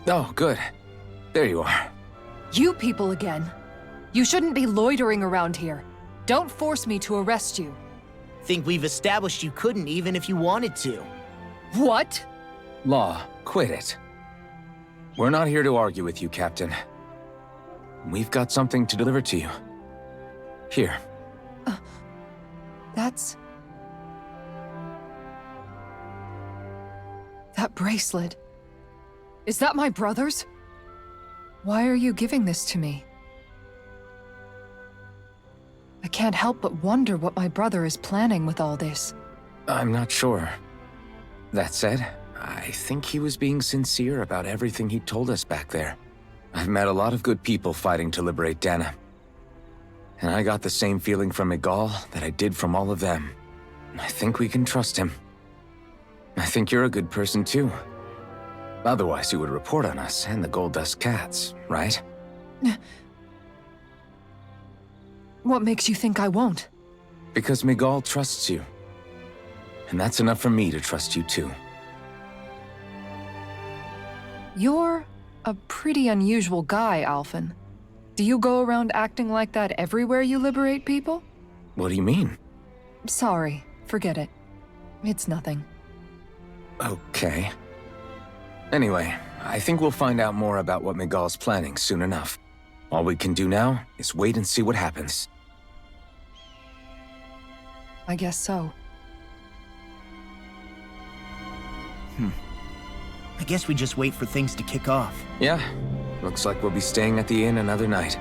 Oh, good. There you are. You people again. You shouldn't be loitering around here. Don't force me to arrest you. Think we've established you couldn't even if you wanted to. What? Law, quit it. We're not here to argue with you, Captain. We've got something to deliver to you. Here. That's... That bracelet. Is that my brother's? Why are you giving this to me? I can't help but wonder what my brother is planning with all this. I'm not sure. That said, I think he was being sincere about everything he told us back there. I've met a lot of good people fighting to liberate Dana. And I got the same feeling from Miguel that I did from all of them. I think we can trust him. I think you're a good person too. Otherwise you would report on us and the Gold Dust Cats, right? What makes you think I won't? Because Miguel trusts you. And that's enough for me to trust you too. You're a pretty unusual guy, Alphen. Do you go around acting like that everywhere you liberate people? What do you mean? Sorry, forget it. It's nothing. Okay. Anyway, I think we'll find out more about what Miguel's planning soon enough. All we can do now is wait and see what happens. I guess so. I guess we just wait for things to kick off. Yeah, looks like we'll be staying at the inn another night.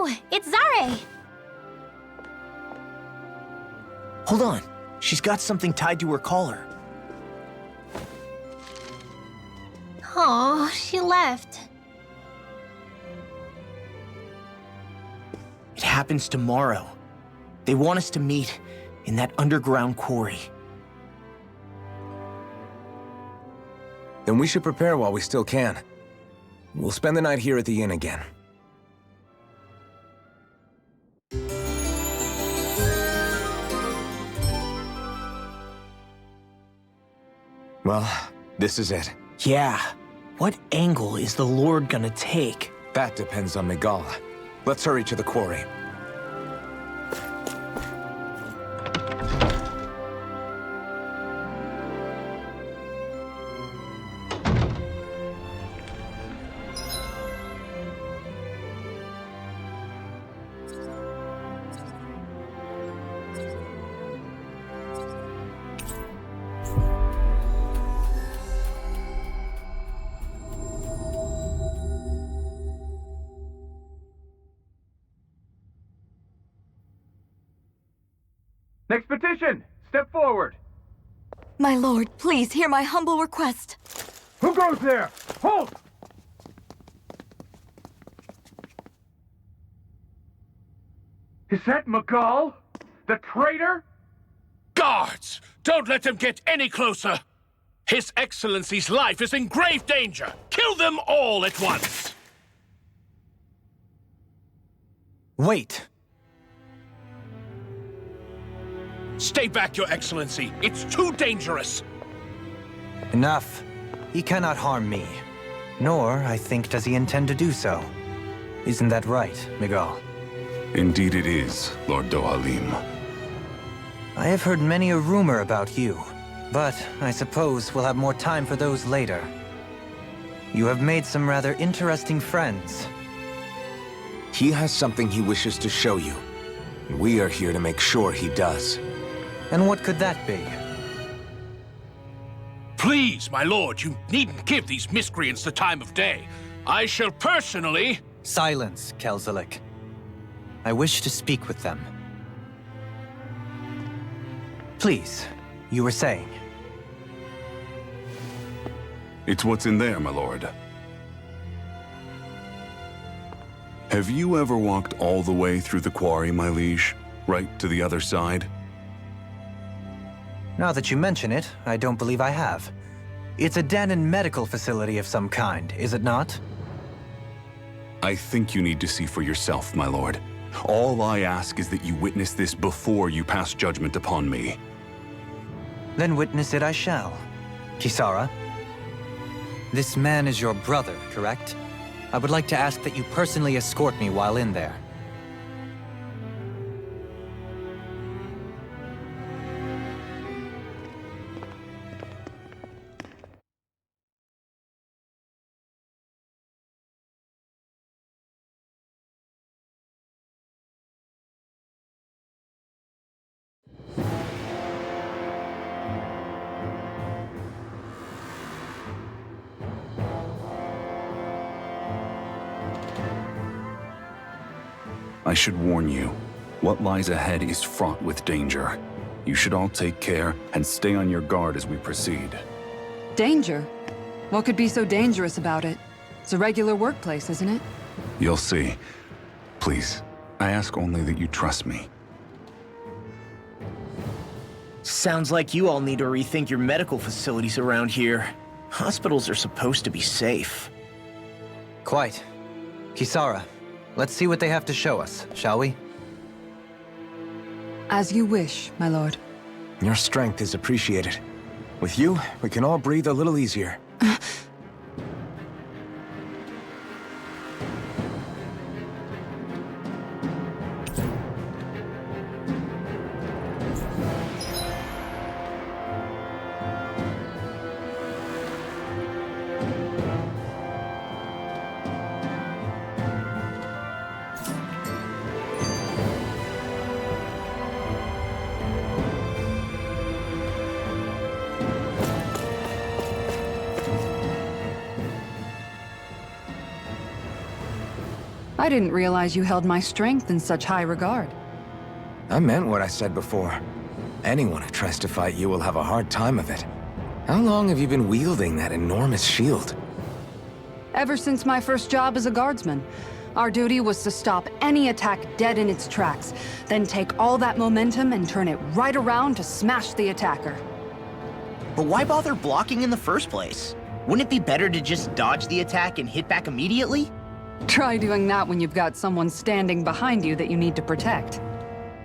Oh, it's Zare! Hold on. She's got something tied to her collar. Oh, she left. It happens tomorrow. They want us to meet in that underground quarry. Then we should prepare while we still can. We'll spend the night here at the inn again. Well, this is it. Yeah. What angle is the Lord gonna take? That depends on Miguel. Let's hurry to the quarry. Next petition! Step forward! My lord, please hear my humble request. Who goes there? Halt! Is that Miguel? The traitor? Guards! Don't let them get any closer! His Excellency's life is in grave danger! Kill them all at once! Wait! Stay back, Your Excellency! It's too dangerous! Enough. He cannot harm me. Nor, I think, does he intend to do so. Isn't that right, Miguel? Indeed it is, Lord Dohalim. I have heard many a rumor about you, but I suppose we'll have more time for those later. You have made some rather interesting friends. He has something he wishes to show you. We are here to make sure he does. And what could that be? Please, my lord, you needn't give these miscreants the time of day. I shall personally... Silence, Kelzelik. I wish to speak with them. Please, you were saying. It's what's in there, my lord. Have you ever walked all the way through the quarry, my liege? Right to the other side? Now that you mention it, I don't believe I have. It's a Danon medical facility of some kind, is it not? I think you need to see for yourself, my lord. All I ask is that you witness this before you pass judgment upon me. Then witness it I shall. Kisara, this man is your brother, correct? I would like to ask that you personally escort me while in there. I should warn you, what lies ahead is fraught with danger. You should all take care and stay on your guard as we proceed. Danger? What could be so dangerous about it? It's a regular workplace, isn't it? You'll see. Please, I ask only that you trust me. Sounds like you all need to rethink your medical facilities around here. Hospitals are supposed to be safe. Quite. Kisara, let's see what they have to show us, shall we? As you wish, my lord. Your strength is appreciated. With you, we can all breathe a little easier. I didn't realize you held my strength in such high regard. I meant what I said before. Anyone who tries to fight you will have a hard time of it. How long have you been wielding that enormous shield? Ever since my first job as a guardsman. Our duty was to stop any attack dead in its tracks, then take all that momentum and turn it right around to smash the attacker. But why bother blocking in the first place? Wouldn't it be better to just dodge the attack and hit back immediately? Try doing that when you've got someone standing behind you that you need to protect.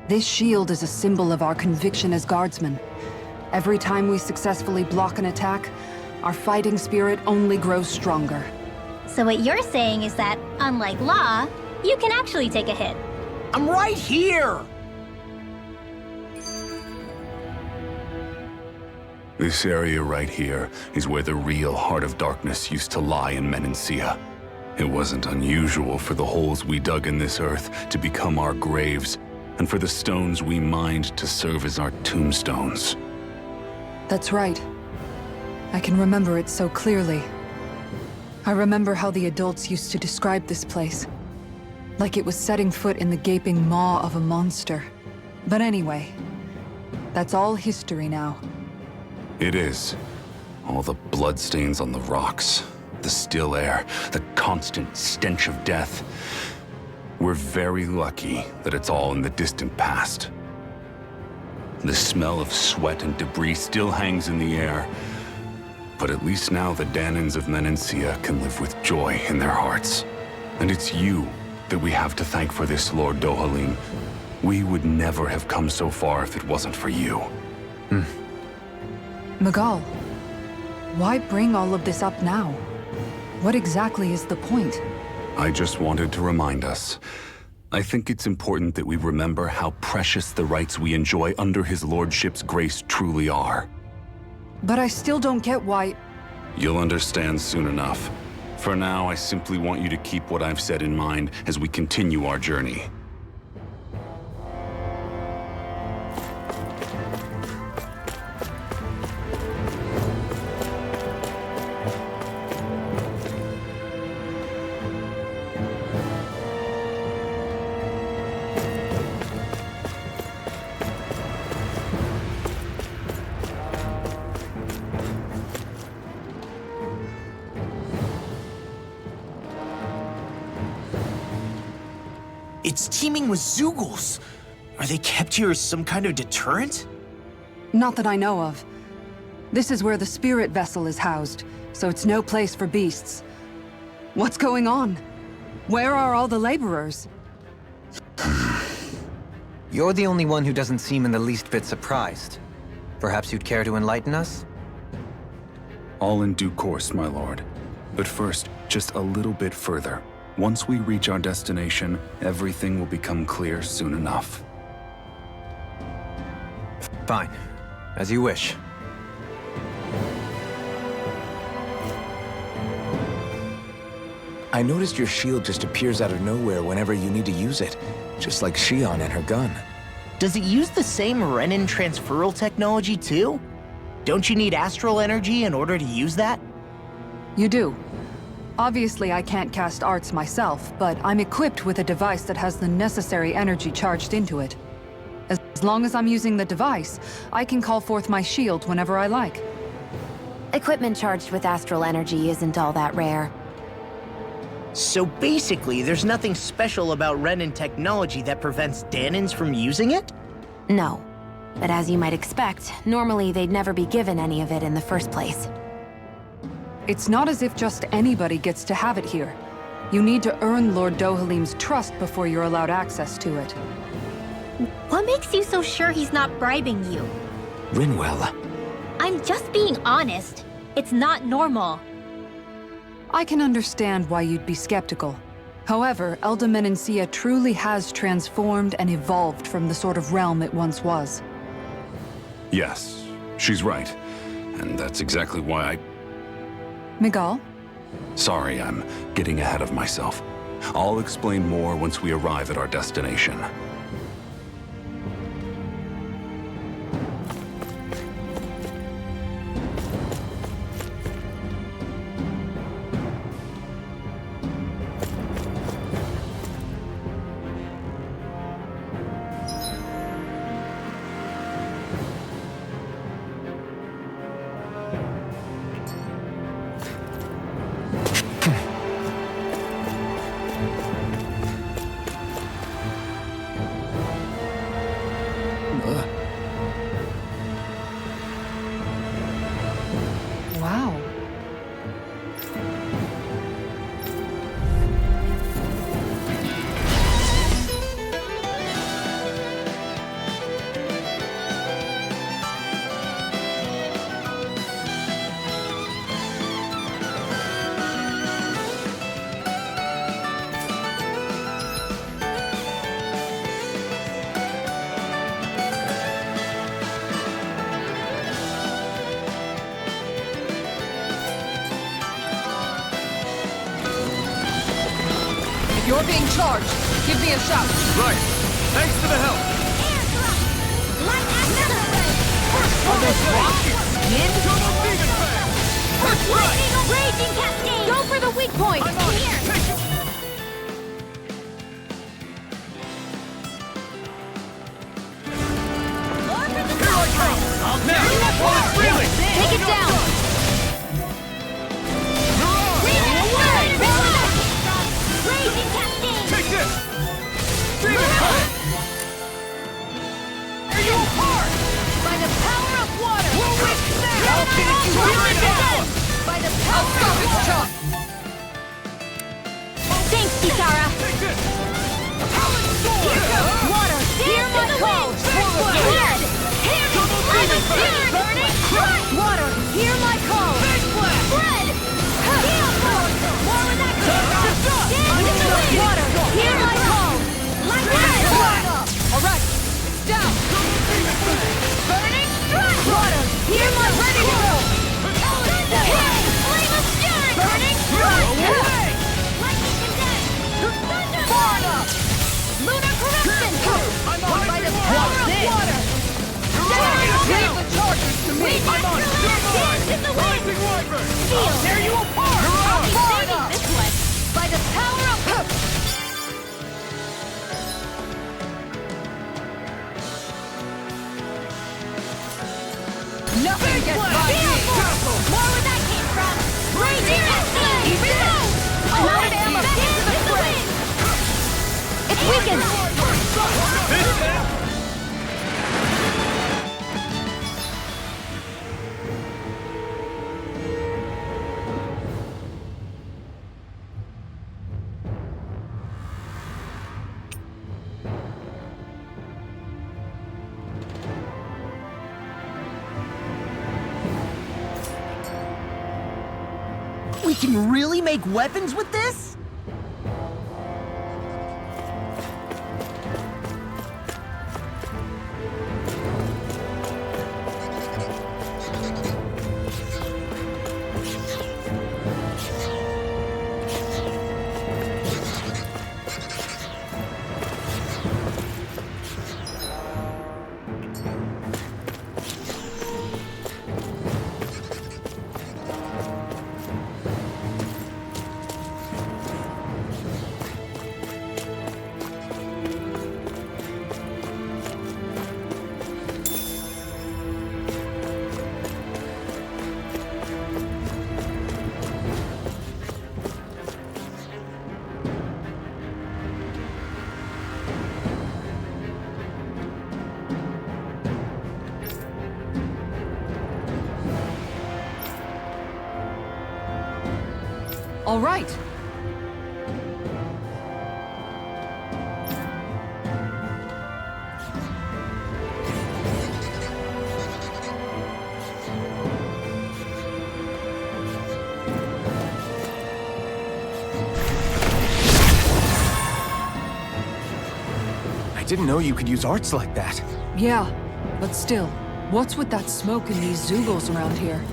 This shield is a symbol of our conviction as guardsmen. Every time we successfully block an attack, our fighting spirit only grows stronger. So what you're saying is that, unlike Law, you can actually take a hit. I'm right here! This area right here is where the real Heart of Darkness used to lie in Menancia. It wasn't unusual for the holes we dug in this earth to become our graves, and for the stones we mined to serve as our tombstones. That's right. I can remember it so clearly. I remember how the adults used to describe this place. Like it was setting foot in the gaping maw of a monster. But anyway, that's all history now. It is. All the bloodstains on the rocks, the still air, the constant stench of death. We're very lucky that it's all in the distant past. The smell of sweat and debris still hangs in the air, but at least now the Danons of Menancia can live with joy in their hearts. And it's you that we have to thank for this, Lord Dohalim. We would never have come so far if it wasn't for you. Magal, why bring all of this up now? What exactly is the point? I just wanted to remind us. I think it's important that we remember how precious the rights we enjoy under his lordship's grace truly are. But I still don't get why... You'll understand soon enough. For now, I simply want you to keep what I've said in mind as we continue our journey. It's teeming with Zeugles. Are they kept here as some kind of deterrent? Not that I know of. This is where the spirit vessel is housed, so it's no place for beasts. What's going on? Where are all the laborers? You're the only one who doesn't seem in the least bit surprised. Perhaps you'd care to enlighten us? All in due course, my lord. But first, just a little bit further. Once we reach our destination, everything will become clear soon enough. Fine. As you wish. I noticed your shield just appears out of nowhere whenever you need to use it, just like Shion and her gun. Does it use the same Renin transferal technology too? Don't you need astral energy in order to use that? You do. Obviously, I can't cast arts myself, but I'm equipped with a device that has the necessary energy charged into it. As long as I'm using the device, I can call forth my shield whenever I like. Equipment charged with astral energy isn't all that rare. So basically, there's nothing special about Renin technology that prevents Danins from using it? No. But as you might expect, normally they'd never be given any of it in the first place. It's not as if just anybody gets to have it here. You need to earn Lord Dohalim's trust before you're allowed access to it. What makes you so sure he's not bribing you? Rinwell. I'm just being honest. It's not normal. I can understand why you'd be skeptical. However, Elda Menancia truly has transformed and evolved from the sort of realm it once was. Yes, she's right. And that's exactly why Miguel? Sorry, I'm getting ahead of myself. I'll explain more once we arrive at our destination. Wow. If you're being charged, give me a shout. Right. Thanks for the help. Light accelerate! First Lightning raging cascade! Go for the weak point! Here! Take it down! Raging cascade! Take this! Demon Kite! Are you apart? By the power of water! I'll finish you right now! By the power of water! Thanks, Kisara! Take this! Water! Hear my call! Blood! I'm a spirit! Burning! Water! Hear my call! Blood! Heal! More with that! Dance in the wind! Water! Hear my call! Like that! Alright! It's down! Burning strike! Water! Hear my Ready to call! Thunder! Flame of fury! Burning strike! Lightning condensed! can really make weapons with this? All right. I didn't know you could use arts like that. Yeah, but still, what's with that smoke and these Zoogles around here?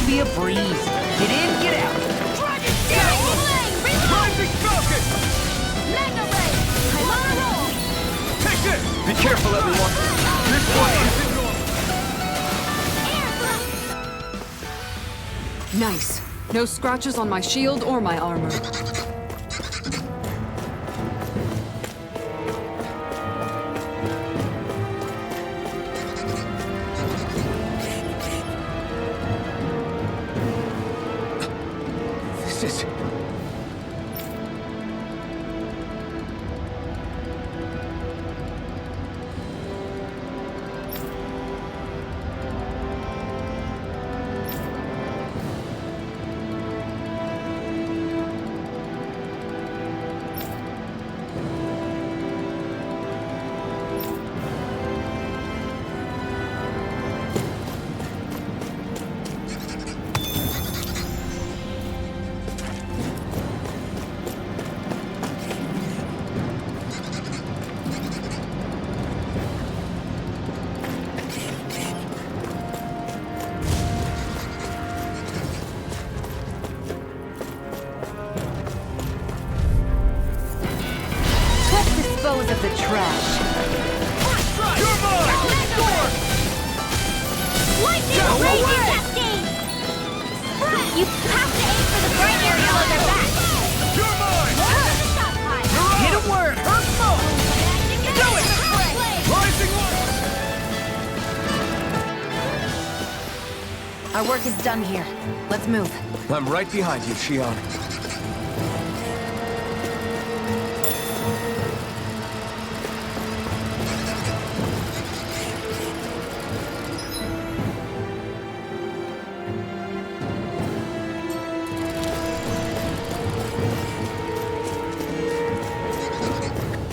Be a breeze. Get in, get out. Dragon Flame! Rising Falcon! Mega Ray! I'm on a roll! Take this! Be careful, everyone. This one isn't normal. Nice. No scratches on my shield or my armor. This is... Dispose of the trash. Lightning Raging Cascade! Sprint! You have to aim for the bright area on their back! You're mine! The shot pile! Hit a word. Earth smoke. Do it! Rising light! Our work is done here. Let's move. I'm right behind you, Shion.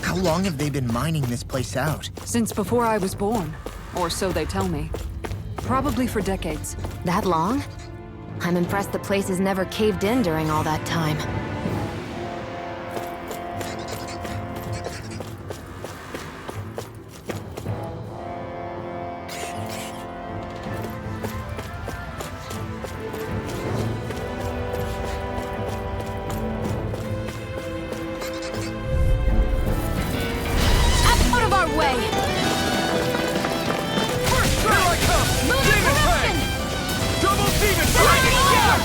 How long have they been mining this place out? Since before I was born. Or so they tell me. Probably for decades. That long? I'm impressed the place has never caved in during all that time. Out of our way! First strike! Here I come! Demon Fang! Double Demon Fang! Lightning Arc!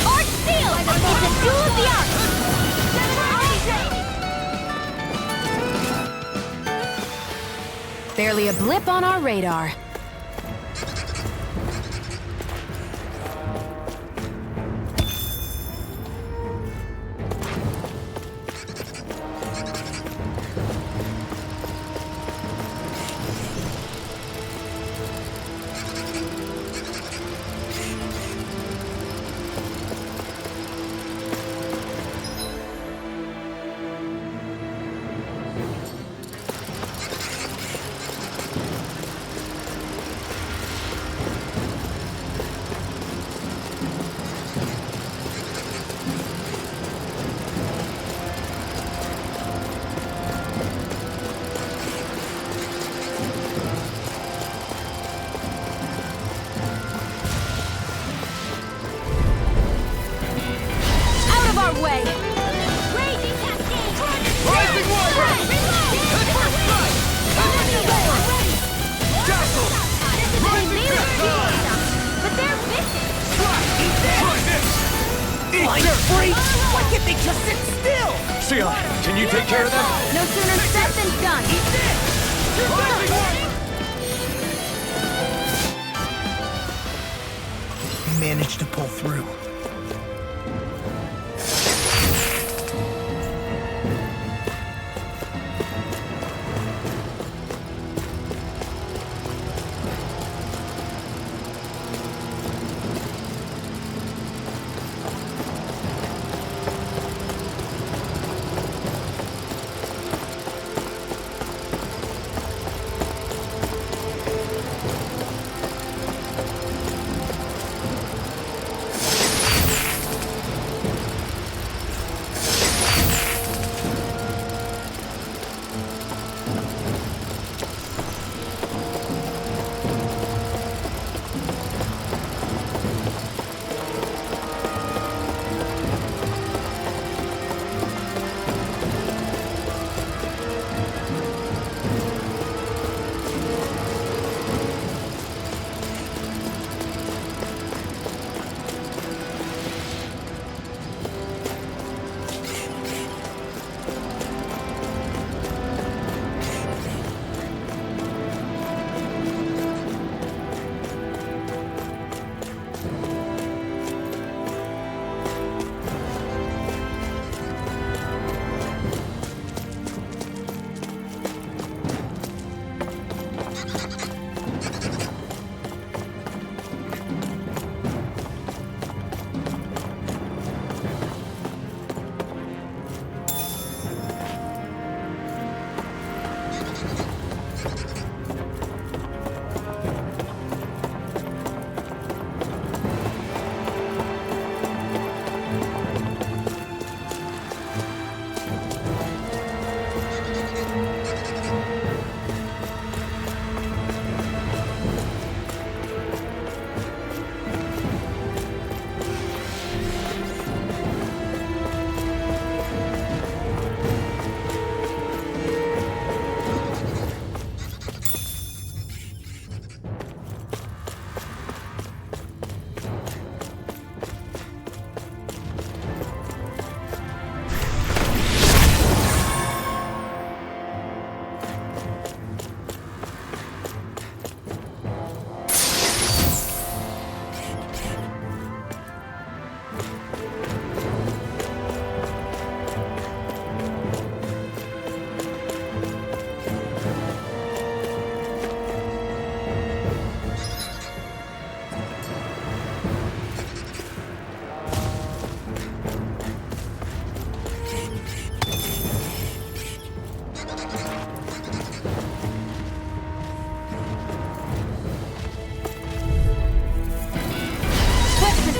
Arc Seal! It's a duel of the arcs! Barely a blip on our radar. Blind freak! Why can't they just sit still? Sion, can you take care of them? No sooner said than done. We managed to pull through.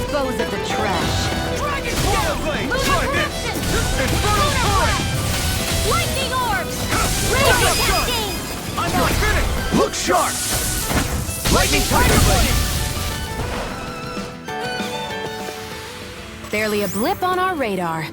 dispose of the trash. Dragon Blade! Try this! Infernal Torrent! Lightning orbs! Laser casting! I'm not finished! Look sharp! Lightning Tiger Blade! Barely a blip on our radar.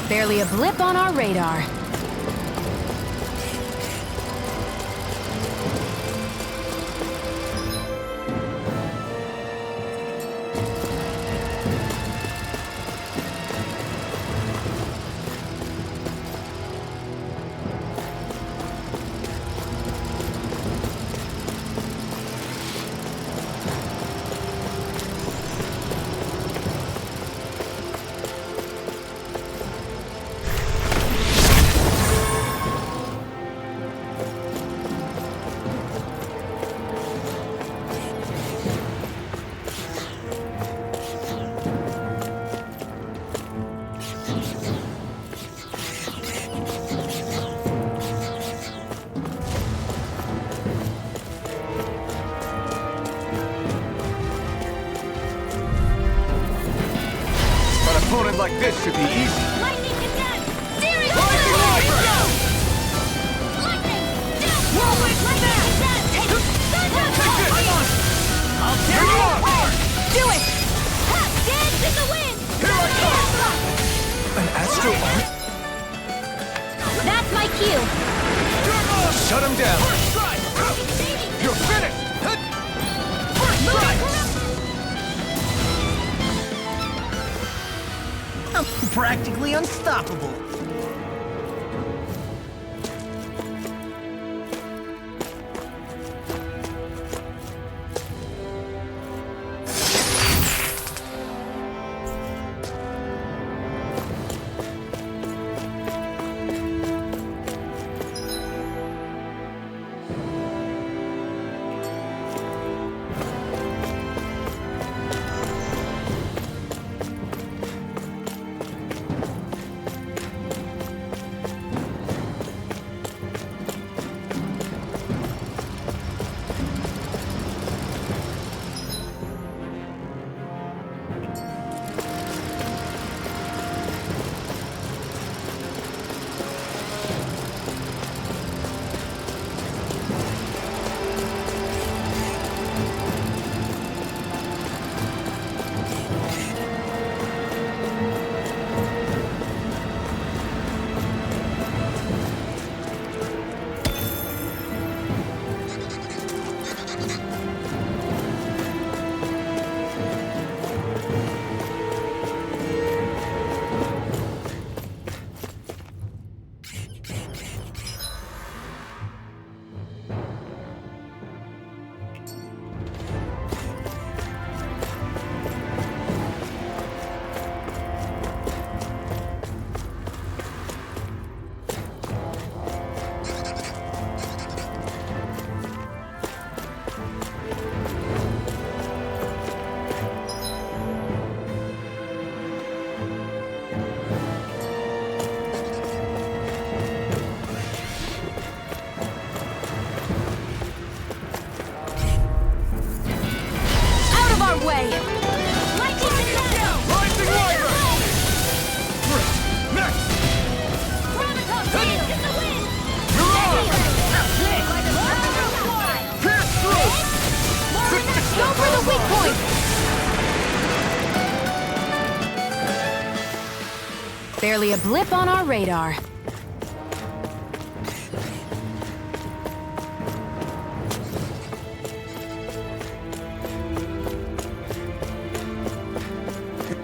Barely a blip on our radar. opponent like this should be easy. Lightning attack! Series Lightning Wyvern! Lightning! Whirlwind snap! Thunder! I'll tear you apart! Do it! Ha! Dance in the wind! Here I come! An astral art? That's my cue! Shut him down! First strike! You're finished! First strike! I'm practically unstoppable. Way! Lightning attack! Rising Wyvern! Next! Graviton dance in the wind! You're on! Pierce through! Go for the weak point! Barely a blip on our radar.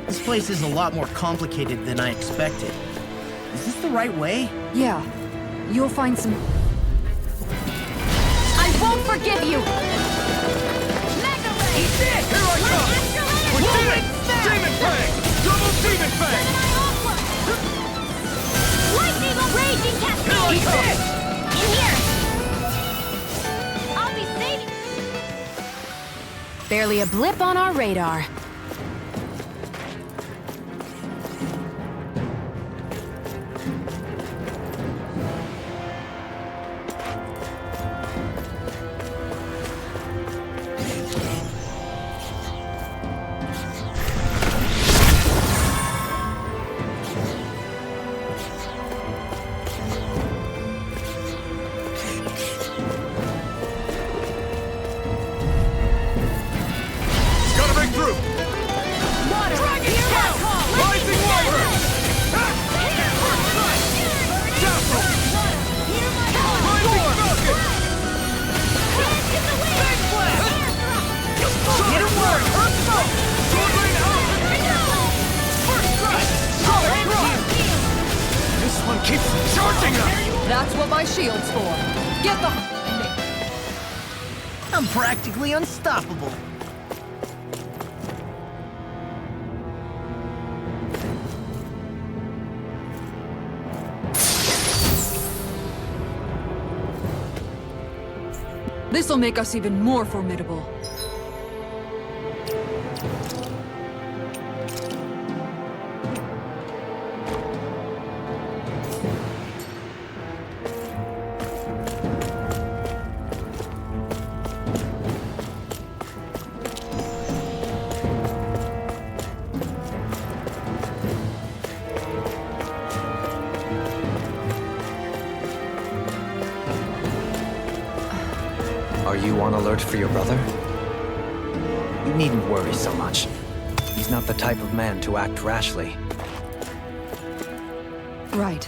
This place is a lot more complicated than I expected. Is this the right way? Yeah. You'll find some... I won't forgive you! Mega Ray! Eat it! Here I come! We did it! Demon Fang! Double Demon Fang! Lightning raging cascade! Here I come! In here! I'll be saving... Barely a blip on our radar. Keeps charging us! That's what my shield's for. Get the... I'm practically unstoppable. This'll make us even more formidable. you on alert for your brother? You needn't worry so much. He's not the type of man to act rashly. Right.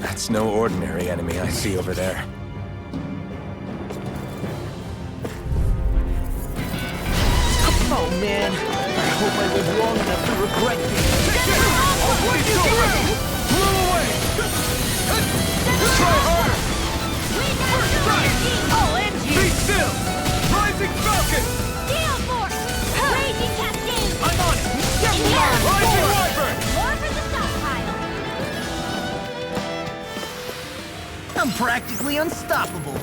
That's no ordinary enemy I see over there. Oh man, I hope I live long enough to regret this. Blow away! Try harder! First strike! I'll end you! Be still! Rising Falcon! Steel Force! Raging Cascade! I'm on it! Inherent Rising Force! Wyvern! More for the stockpile! I'm practically unstoppable.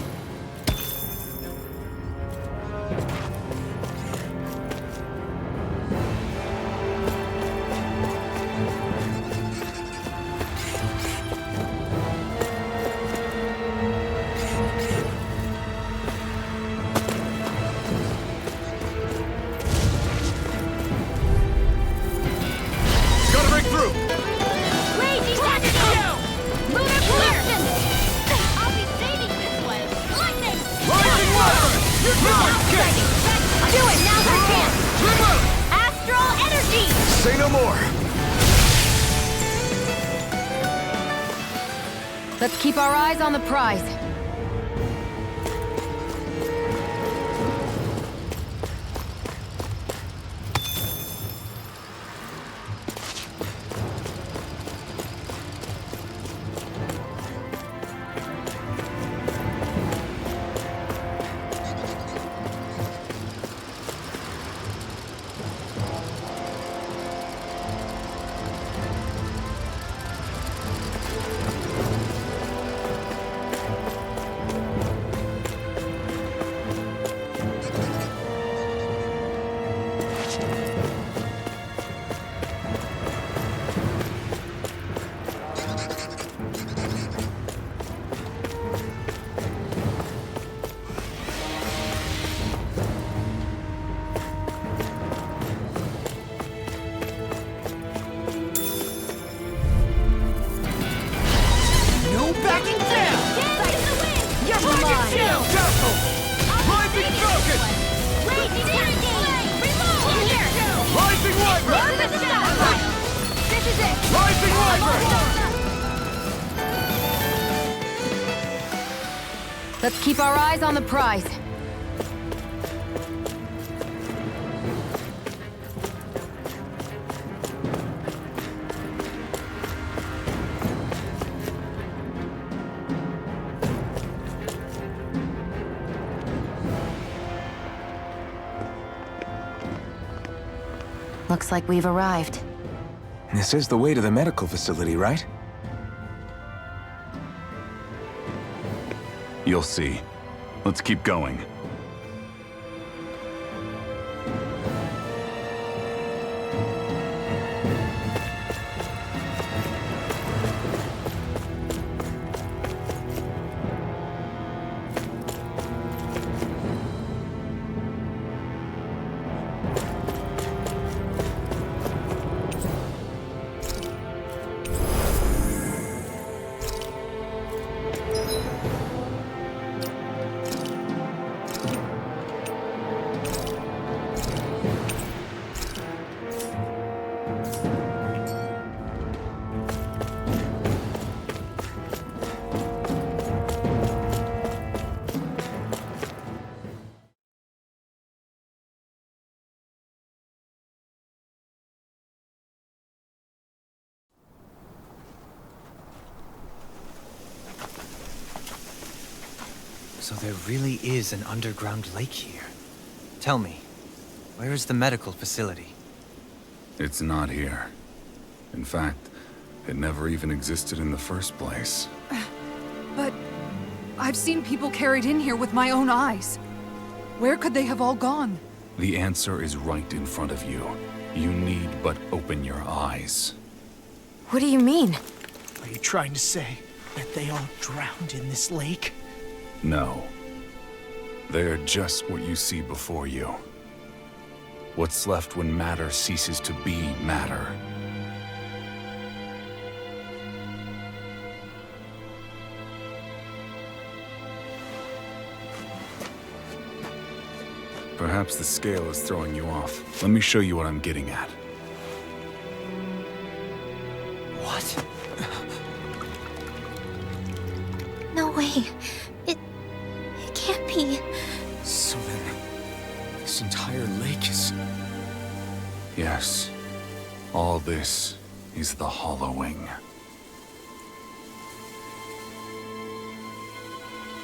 Say no more! Let's keep our eyes on the prize. Let's keep our eyes on the prize. Looks like we've arrived. This is the way to the medical facility, right? You'll see. Let's keep going. So there really is an underground lake here. Tell me, where is the medical facility? It's not here. In fact, it never even existed in the first place. But I've seen people carried in here with my own eyes. Where could they have all gone? The answer is right in front of you. You need but open your eyes. What do you mean? Are you trying to say that they all drowned in this lake? No. They are just what you see before you. What's left when matter ceases to be matter. Perhaps the scale is throwing you off. Let me show you what I'm getting at. What? No way. It can't be. So then, this entire lake is... Yes. All this is the hollowing.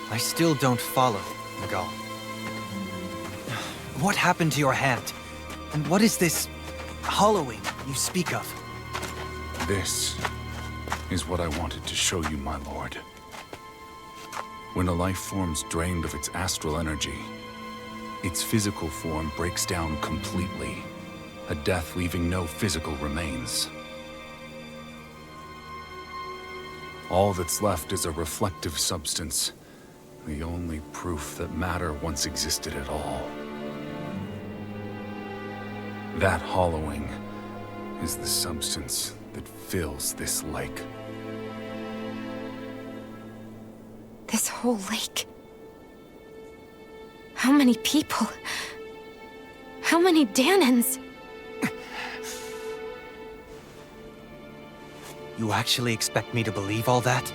I still don't follow, Miguel. What happened to your hand? And what is this hollowing you speak of? This is what I wanted to show you, my lord. When a life form's drained of its astral energy, its physical form breaks down completely, a death leaving no physical remains. All that's left is a reflective substance, the only proof that matter once existed at all. That hollowing is the substance that fills this lake. This whole lake. How many people? How many Danans? You actually expect me to believe all that?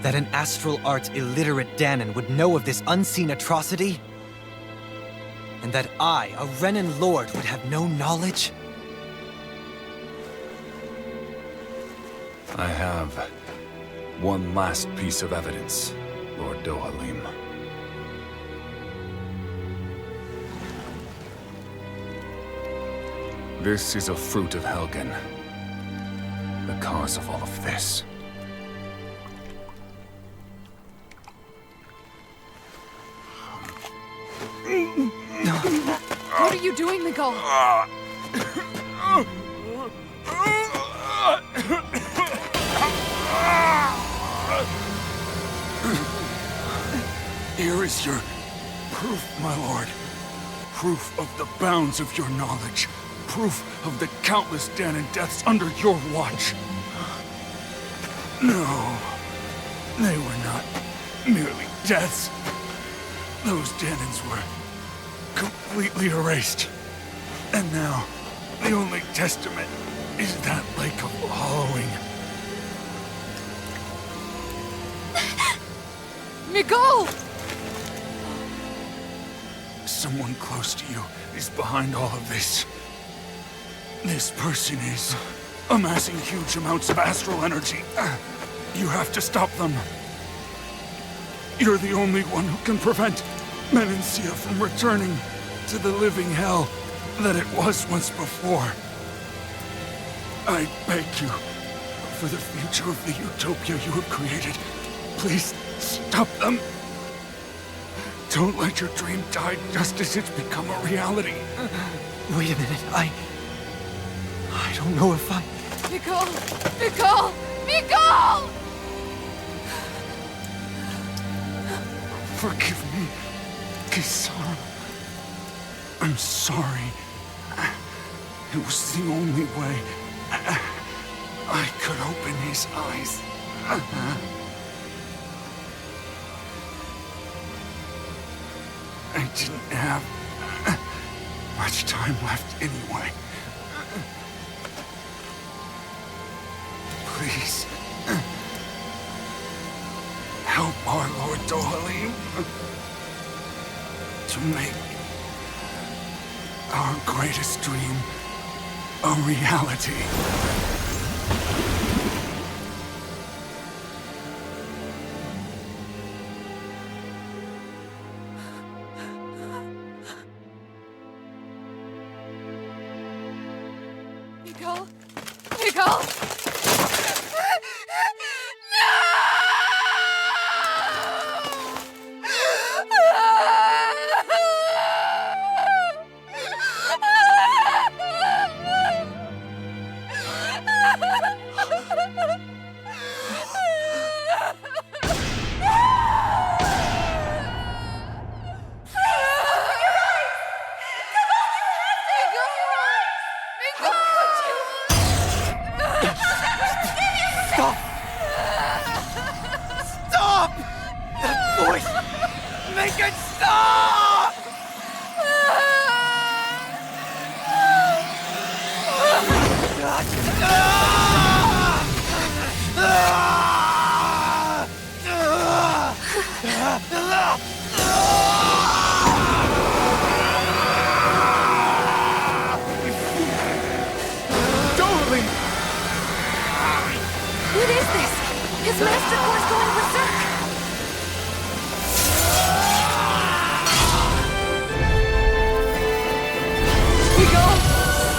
That an astral arts illiterate Danan would know of this unseen atrocity? And that I, a Renan lord, would have no knowledge? I have one last piece of evidence, Lord Dohalim. This is a fruit of Helgen, the cause of all of this. What are you doing, Miguel? Here is your proof, my lord. Proof of the bounds of your knowledge. Proof of the countless Danan deaths under your watch. No, they were not merely deaths. Those Danans were completely erased. And now, the only testament is that lake of hollowing. Nicole! Someone close to you is behind all of this. This person is amassing huge amounts of astral energy. You have to stop them. You're the only one who can prevent Menancia from returning to the living hell that it was once before. I beg you, for the future of the utopia you have created, please stop them. Don't let your dream die just as it's become a reality. Wait a minute, I don't know if I... Nicole! Nicole! Nicole! Forgive me, Kisara. I'm sorry. It was the only way I could open his eyes. I didn't have much time left anyway. Please, help our Lord Dohalim to make our greatest dream a reality. Nicole? Nicole? Stop! That voice! Make it stop! What is this? His master core's going berserk! Nicole!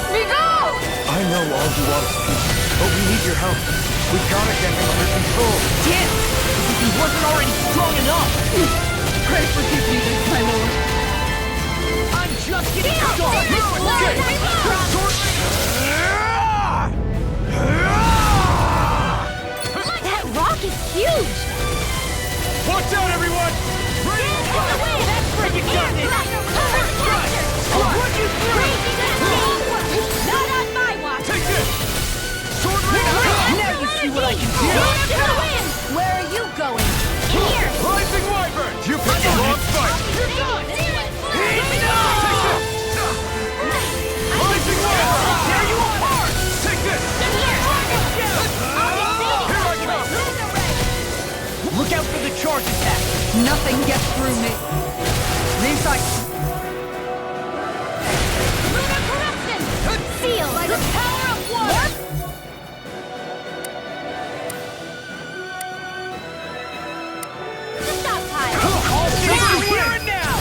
Nicole! I know all you want us to, but we need your help. We gotta get him under control. Damn! As if he wasn't already strong enough! Pray forgiveness, my lord. I'm just getting started! That rock is huge! Watch out, everyone! Break it down, Nick! I'll run you through! Not on my watch! Take this! Sword Rain! Now you see what I can do! Where are you going? Here! Rising Wyvern! You picked the wrong fight! You're done! Take this! Rising Wyvern! There you are! Take this! Here I come! Look out for the charge attack! Nothing gets through me. Name sight! Lunar corruption! Sealed by the power of water! The stop pile! All things here and now!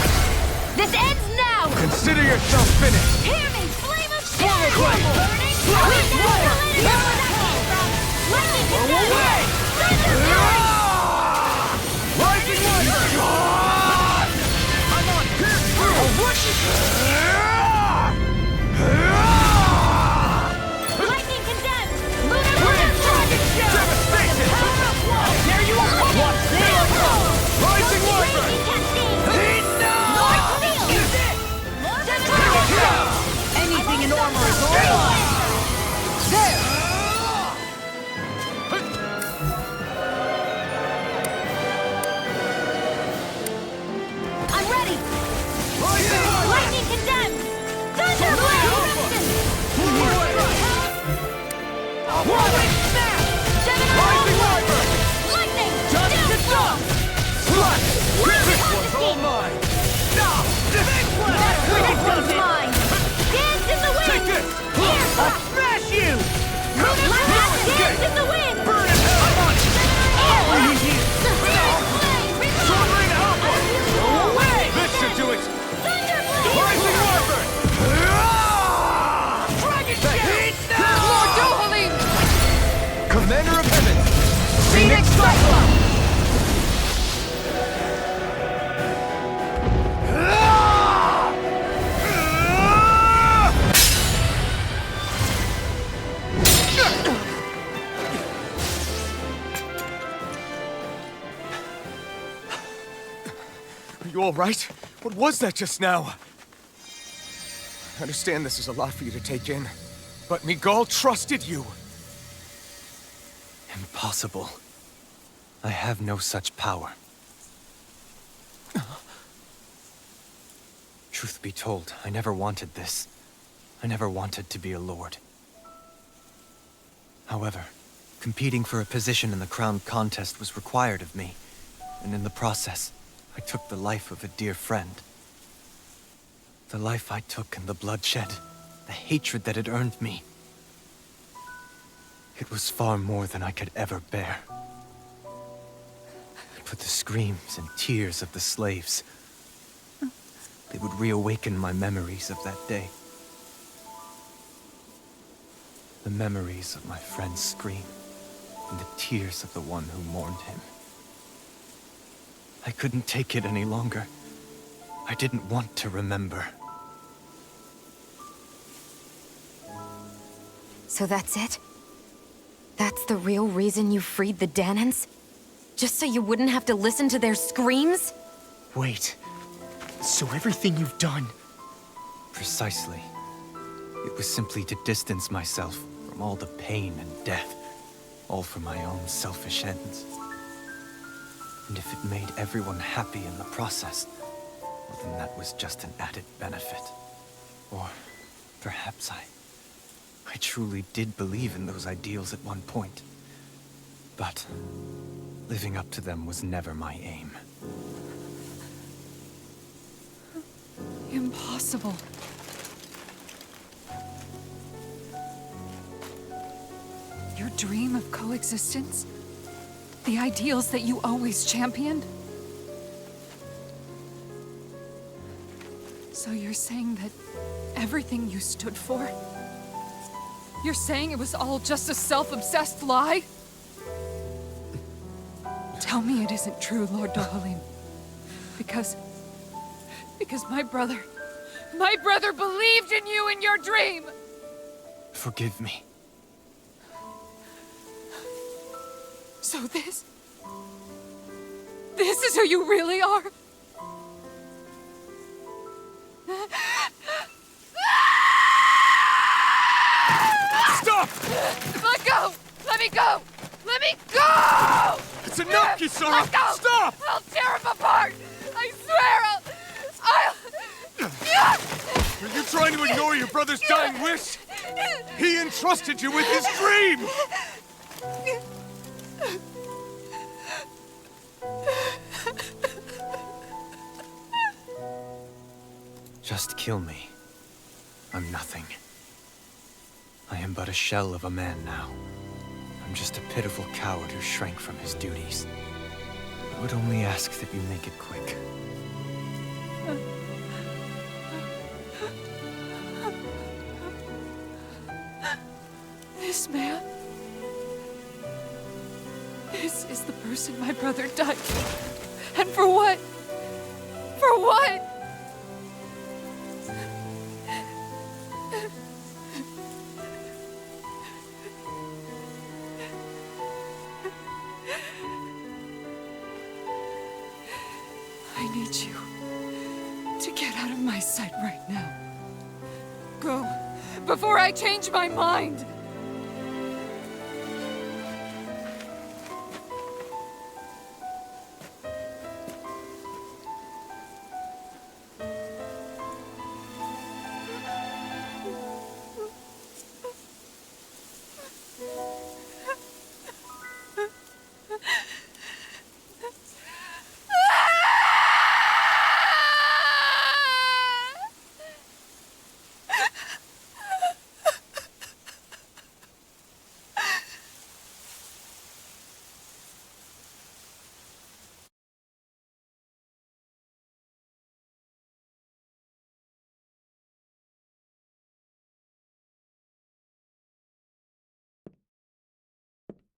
This ends now! Consider yourself finished! Hear me! Flame of shadow! Burning! We never let it know where that came from! Lightning away! Thunderbolts! Rising Wyvern! I'm on! Lightning condemned! Lunar corruption! Devastation! Power of water! There you are! Watch this! Rising Wyvern! Lord Seal! Lord Anything in armor is all! There! Blast in the wind! Burn in hell! Soaring upward! Away! This should do it! Rising Wyvern! Dragon Heat now! Lord Dohalim! Commander of Heaven! Phoenix Cyclone! Are you all right? What was that just now? I understand this is a lot for you to take in, but Miguel trusted you. Impossible. I have no such power. Truth be told, I never wanted this. I never wanted to be a lord. However, competing for a position in the crown contest was required of me, and in the process, I took the life of a dear friend. The life I took and the bloodshed, the hatred that it earned me. It was far more than I could ever bear. But the screams and tears of the slaves, they would reawaken my memories of that day. The memories of my friend's scream, and the tears of the one who mourned him. I couldn't take it any longer. I didn't want to remember. So that's it? That's the real reason you freed the Danans? Just so you wouldn't have to listen to their screams? Wait. So everything you've done... Precisely. It was simply to distance myself from all the pain and death, all for my own selfish ends. And if it made everyone happy in the process, well, then that was just an added benefit. Or perhaps I truly did believe in those ideals at one point. But living up to them was never my aim. Impossible. Your dream of coexistence? The ideals that you always championed? So you're saying that everything you stood for? You're saying it was all just a self-obsessed lie? Tell me it isn't true, Lord Dohalim. Because my brother believed in you in your dream! Forgive me. So this is who you really are? Stop! Let go! Let me go! Let me go! It's enough, Kisara! Let go! Stop! I'll tear him apart! I swear Are you trying to ignore your brother's dying wish? He entrusted you with his dream! Just kill me. I'm nothing. I am but a shell of a man now. I'm just a pitiful coward who shrank from his duties. I would only ask that you make it quick. This man... This is the person my brother died for. And for what? For what? I need you to get out of my sight right now. Go, before I change my mind!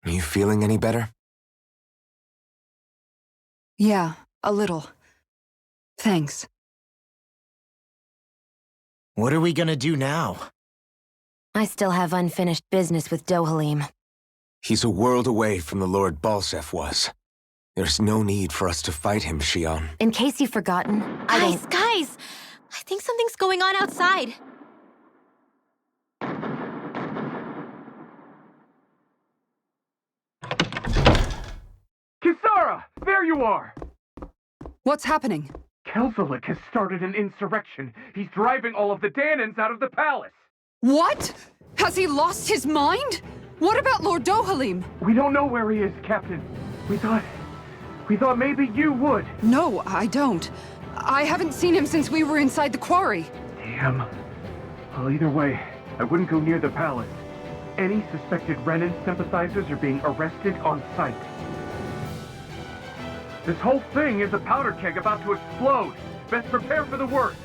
Are you feeling any better? Yeah, a little. Thanks. What are we gonna do now? I still have unfinished business with Dohalim. He's a world away from the Lord Balsef was. There's no need for us to fight him, Shion. In case you've forgotten, Guys! I think something's going on outside. Kisara! There you are! What's happening? Kelzelik has started an insurrection. He's driving all of the Danans out of the palace. What? Has he lost his mind? What about Lord Dohalim? We don't know where he is, Captain. We thought maybe you would. No, I don't. I haven't seen him since we were inside the quarry. Damn. Well, either way, I wouldn't go near the palace. Any suspected Renan sympathizers are being arrested on sight. This whole thing is a powder keg about to explode. Best prepare for the worst.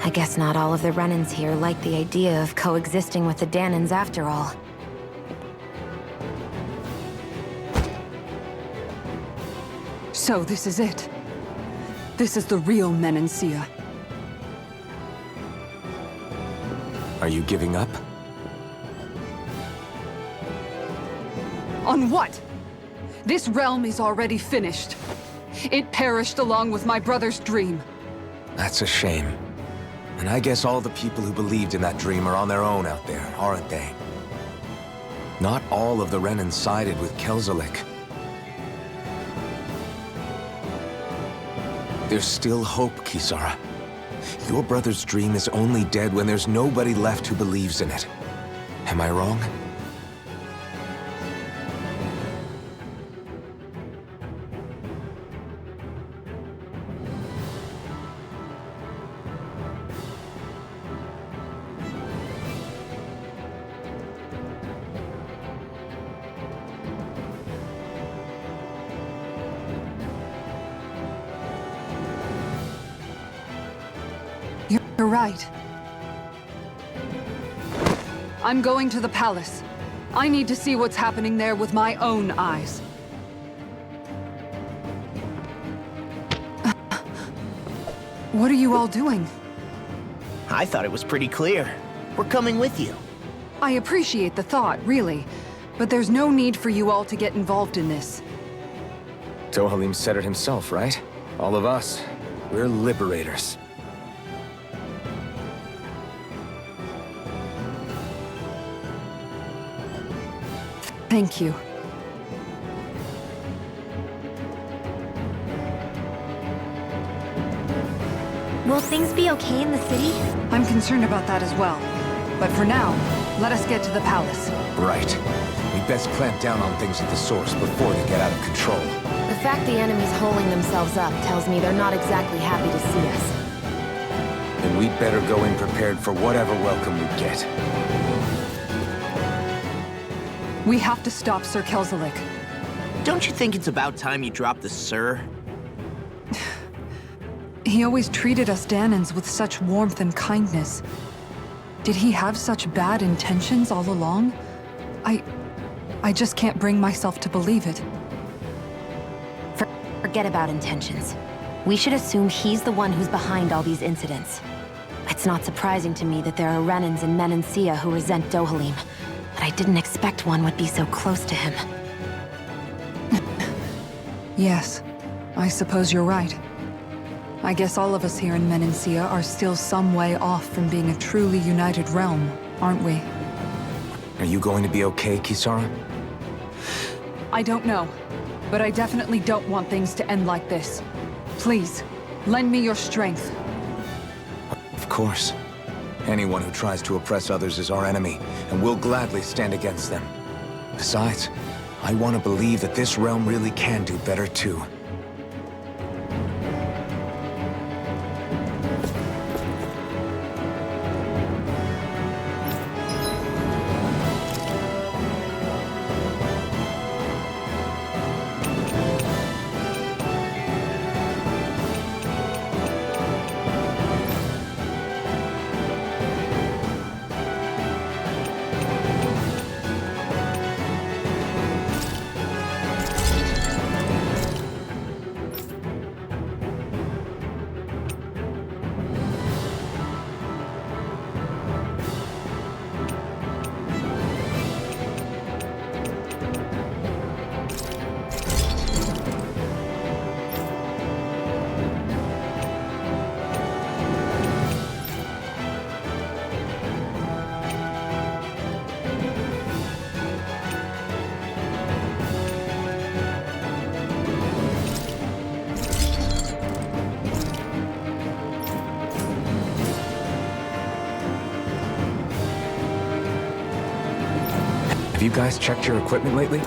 I guess not all of the Renans here like the idea of coexisting with the Danans after all. So this is it. This is the real Menancia. Are you giving up? On what? This realm is already finished. It perished along with my brother's dream. That's a shame. And I guess all the people who believed in that dream are on their own out there, aren't they? Not all of the Renan sided with Kelzelik. There's still hope, Kisara. Your brother's dream is only dead when there's nobody left who believes in it. Am I wrong? You're right. I'm going to the palace. I need to see what's happening there with my own eyes. What are you all doing? I thought it was pretty clear. We're coming with you. I appreciate the thought, really. But there's no need for you all to get involved in this. Dohalim said it himself, right? All of us, we're liberators. Thank you. Will things be okay in the city? I'm concerned about that as well. But for now, let us get to the palace. Right. We best clamp down on things at the source before they get out of control. The fact the enemy's holding themselves up tells me they're not exactly happy to see us. Then we'd better go in prepared for whatever welcome we get. We have to stop Sir Kelzelik. Don't you think it's about time you dropped the sir? He always treated us Danans with such warmth and kindness. Did he have such bad intentions all along? I just can't bring myself to believe it. Forget about intentions. We should assume he's the one who's behind all these incidents. It's not surprising to me that there are Renans and Menancia who resent Dohalim, but I didn't expect one would be so close to him. Yes, I suppose you're right. I guess all of us here in Menancia are still some way off from being a truly united realm, aren't we? Are you going to be okay, Kisara? I don't know, but I definitely don't want things to end like this. Please, lend me your strength. Of course. Anyone who tries to oppress others is our enemy, and we'll gladly stand against them. Besides, I want to believe that this realm really can do better too. you guys checked your equipment lately?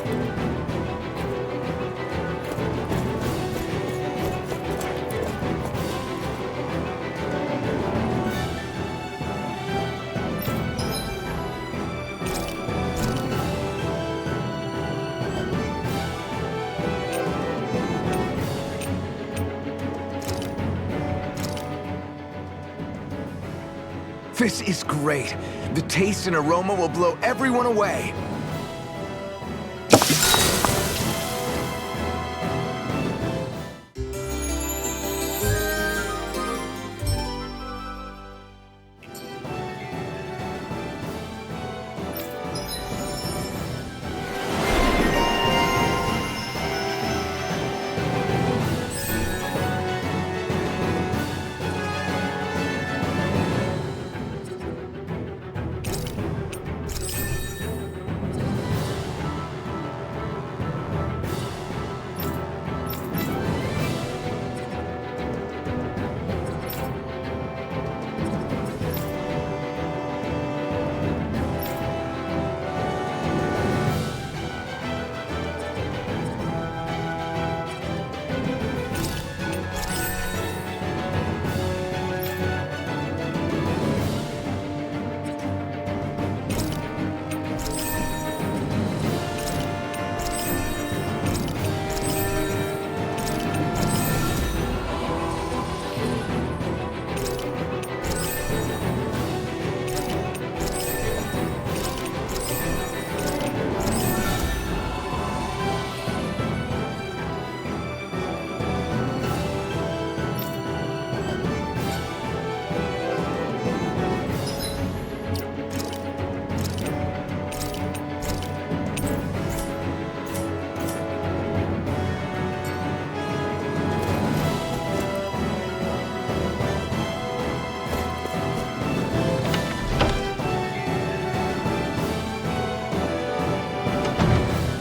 This is great. The taste and aroma will blow everyone away.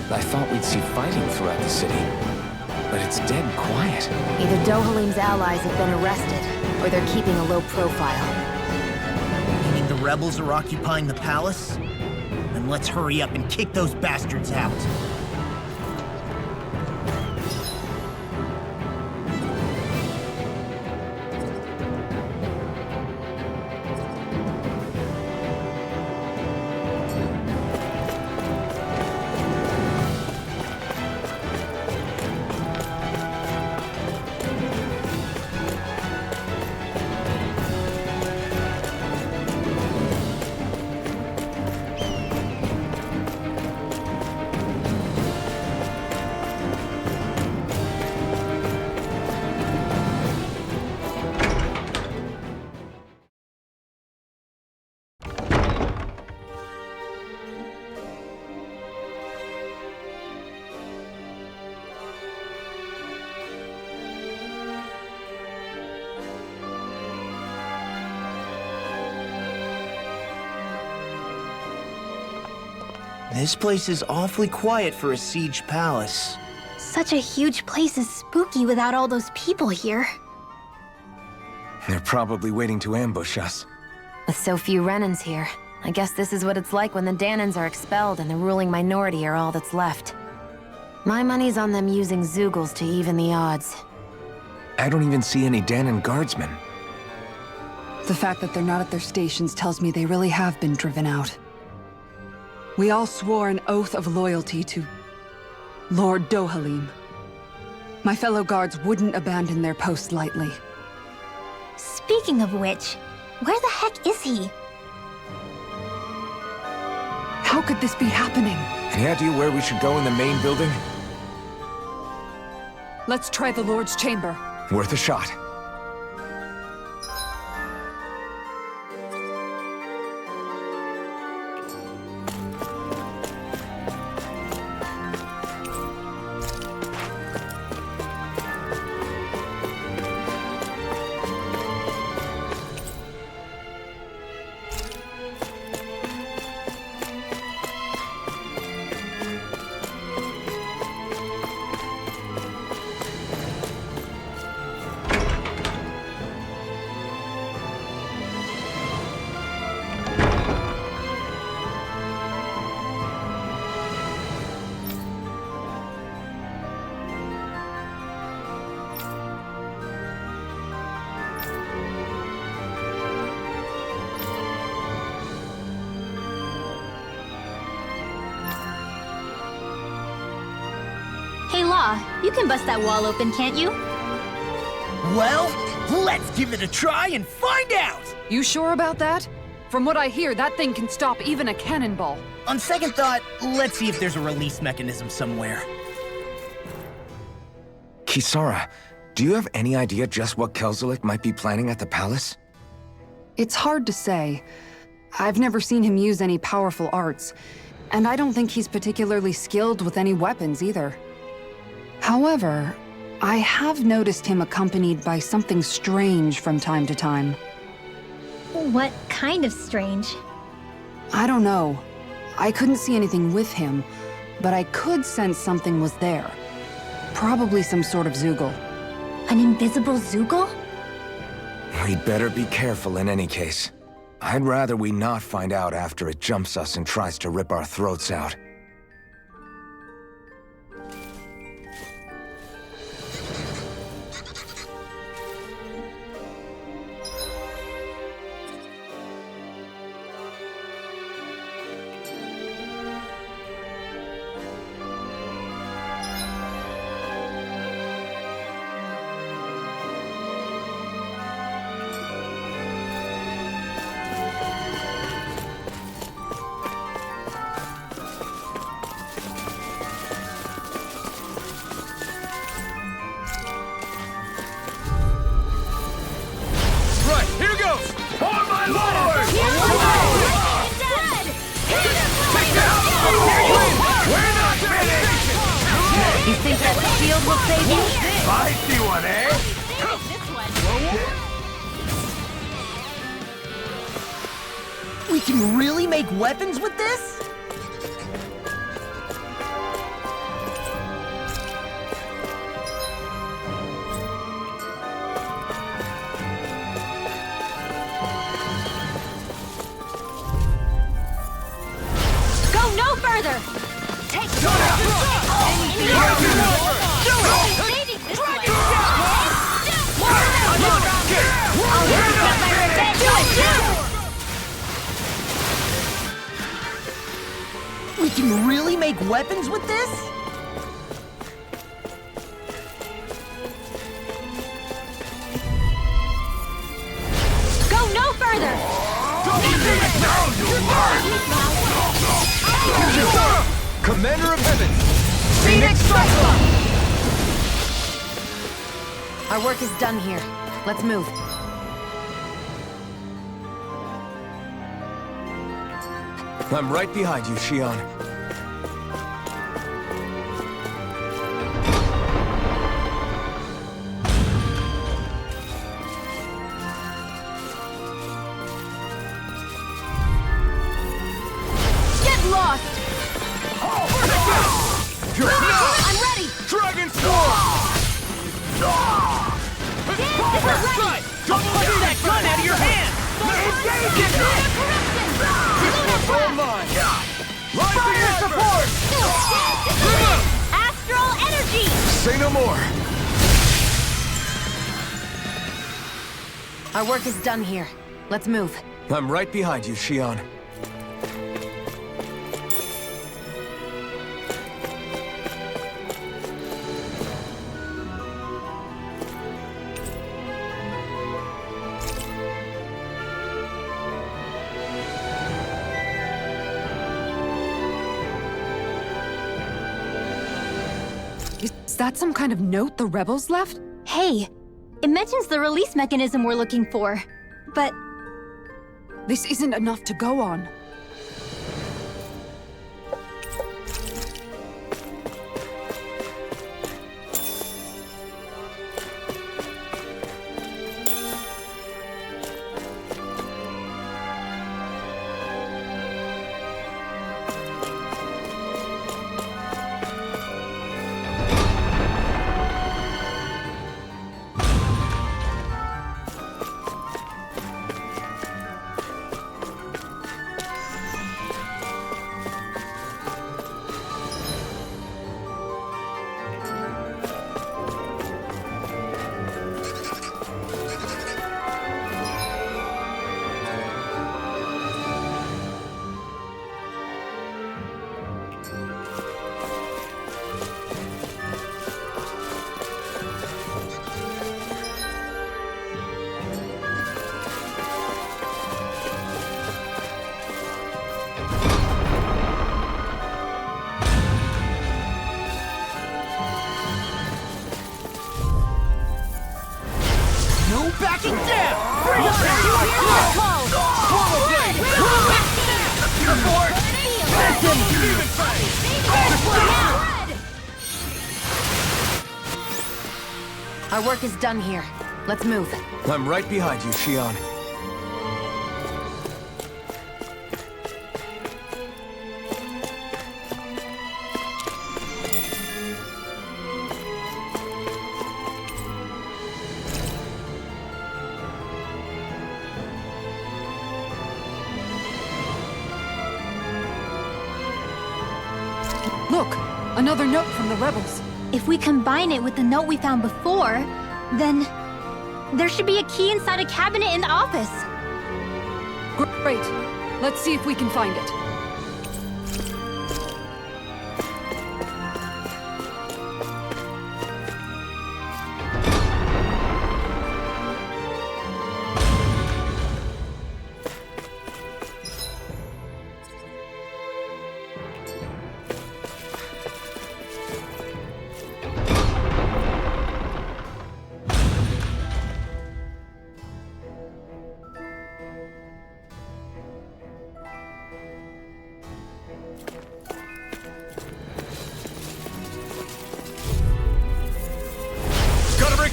I thought we'd see fighting throughout the city, but it's dead quiet. Either Dohalim's allies have been arrested, or they're keeping a low profile. Meaning the rebels are occupying the palace? Then let's hurry up and kick those bastards out. This place is awfully quiet for a siege palace. Such a huge place is spooky without all those people here. They're probably waiting to ambush us. With so few Renans here, I guess this is what it's like when the Danans are expelled and the ruling minority are all that's left. My money's on them using Zeugles to even the odds. I don't even see any Danan guardsmen. The fact that they're not at their stations tells me they really have been driven out. We all swore an oath of loyalty to Lord Dohalim. My fellow guards wouldn't abandon their post lightly. Speaking of which, where the heck is he? How could this be happening? Any idea where we should go in the main building? Let's try the Lord's chamber. Worth a shot. Aw, you can bust that wall open, can't you? Well, let's give it a try and find out! You sure about that? From what I hear, that thing can stop even a cannonball. On second thought, let's see if there's a release mechanism somewhere. Kisara, do you have any idea just what Kelzelik might be planning at the palace? It's hard to say. I've never seen him use any powerful arts, and I don't think he's particularly skilled with any weapons either. However, I have noticed him accompanied by something strange from time to time. What kind of strange? I don't know. I couldn't see anything with him, but I could sense something was there. Probably some sort of Zoogle. An invisible Zoogle? We'd better be careful in any case. I'd rather we not find out after it jumps us and tries to rip our throats out. You think that shield will save you? I see one, eh? We can really make weapons with this? Go no further! Take We can really make weapons with this? Go no further! Commander of Heaven! Phoenix Strike! Our work is done here. Let's move. I'm right behind you, Shion. Get lost! I'm ready! Dragon Swarm! Right! Don't push that gun out of your hand! Rising your support! Astral energy! Say no more! Our work is done here. Let's move. I'm right behind you, Shion. Is that some kind of note the rebels left? Hey, it mentions the release mechanism we're looking for, but This isn't enough to go on. backing down! Our work is done here. Let's move. I'm right behind you, Shion. Look! Another note from the rebels. If we combine it with the note we found before, then there should be a key inside a cabinet in the office. Great. Let's see if we can find it.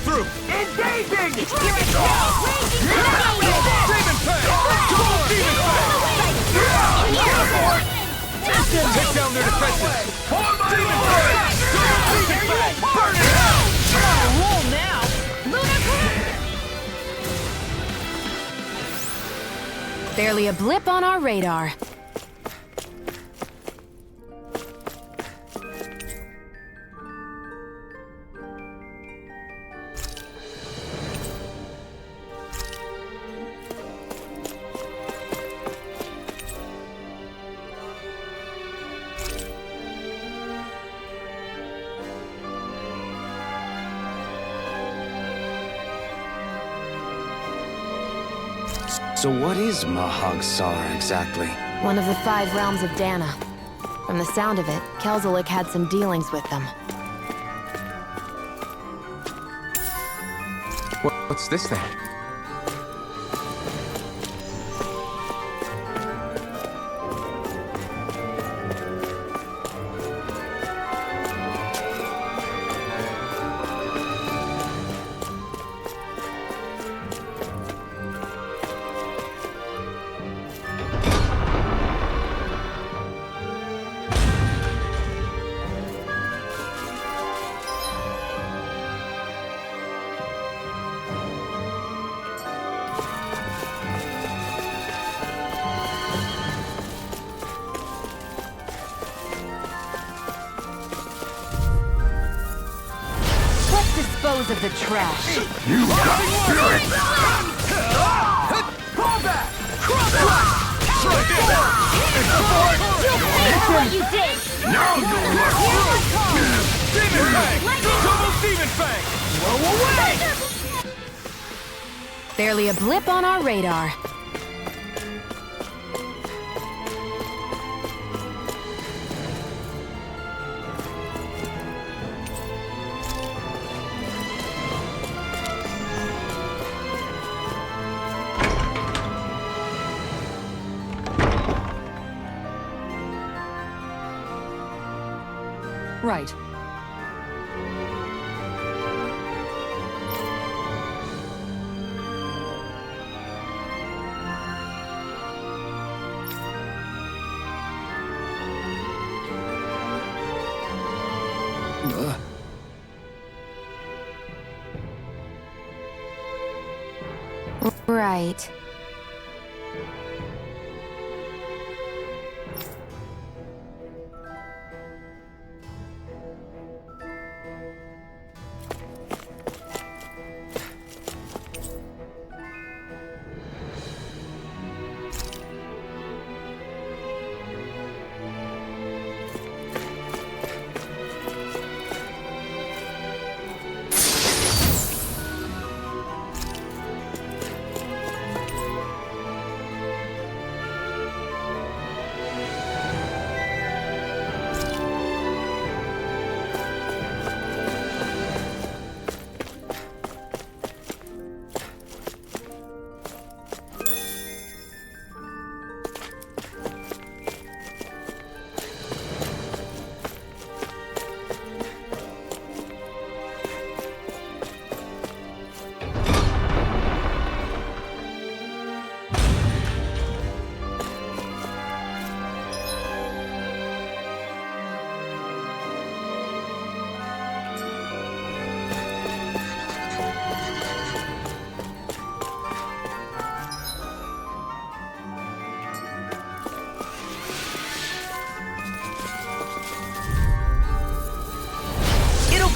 Through! Engaging! Demon Fang! Double Demon Fang! Take down their defenses! Demon Fang! Double Demon Fang! Burn it out! Roll now! Barely a blip on our radar. So what is Mahag-Sar exactly? One of the 5 realms of Dana. From the sound of it, Kelzelik had some dealings with them. What's this then? Dispose of the trash. You got spirit! Crawl back! Crawl back! That's what you did! Now you'll learn! Demon Fang! Double Demon Fang! Blow away! Barely a blip on our radar. Right. Right.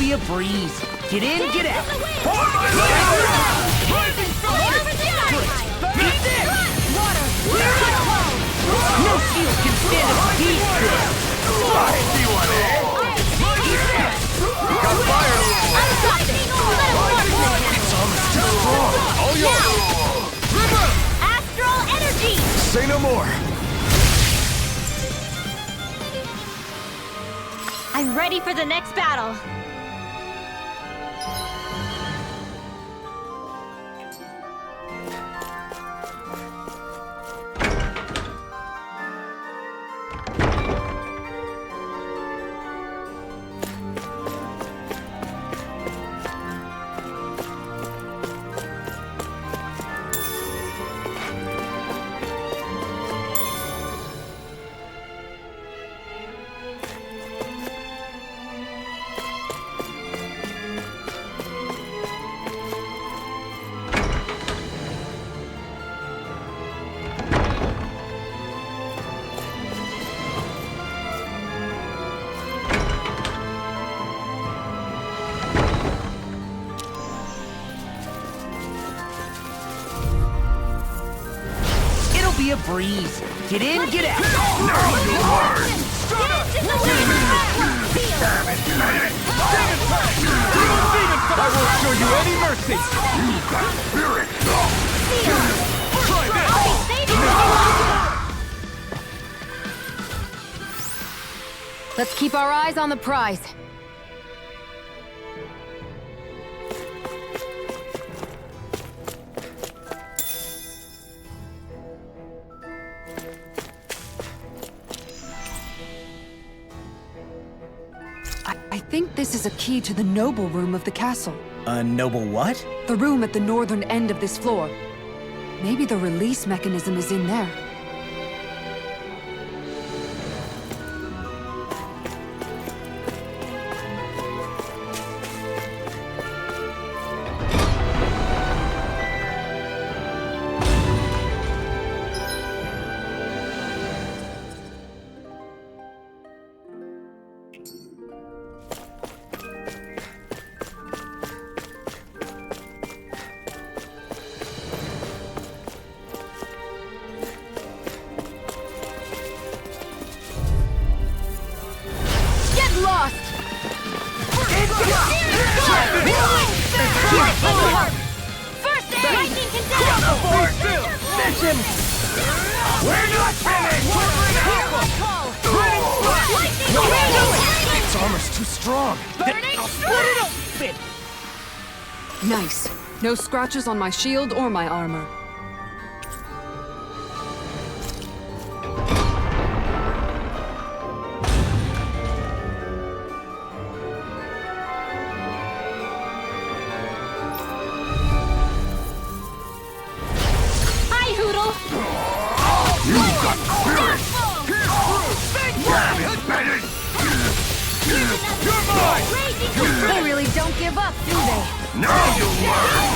be a breeze. Get in, get out. No shield can stand a beat. Got fire! It's almost too strong! All yours! Astral energy! Say no more! I'm ready for the next battle. Be a breeze. Get in, get out. Now you learn! I won't show you any mercy! You got spirit! Try this! Let's keep our eyes on the prize. I think this is a key to the noble room of the castle. A noble what? The room at the northern end of this floor. Maybe the release mechanism is in there. Its armor's too strong! Nice. No scratches on my shield or my armor. They really don't give up, do they? Now you learn!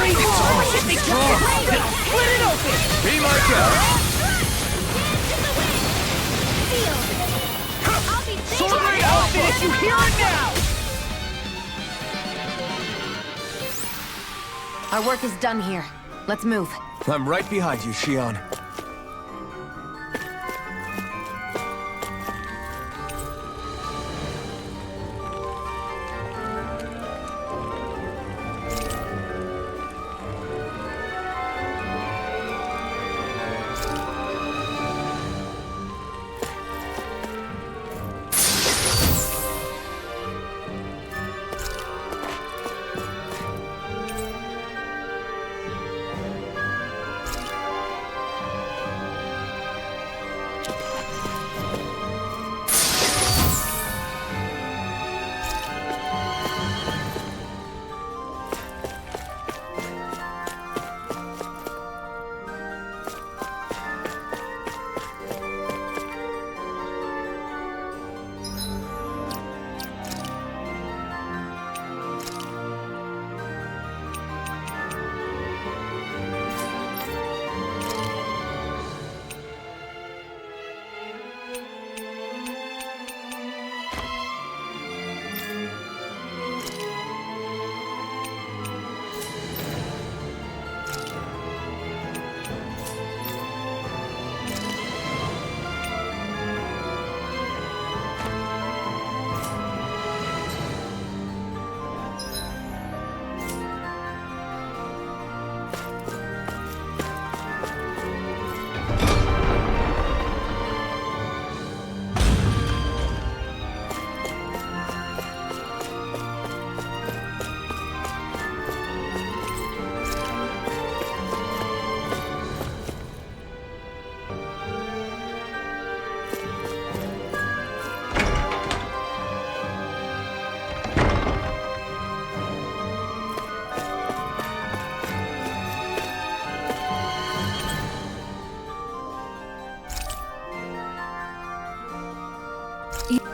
Be my guest! Sorry, outfit if you hear it now! Our work is done here. Let's move. I'm right behind you, Shion.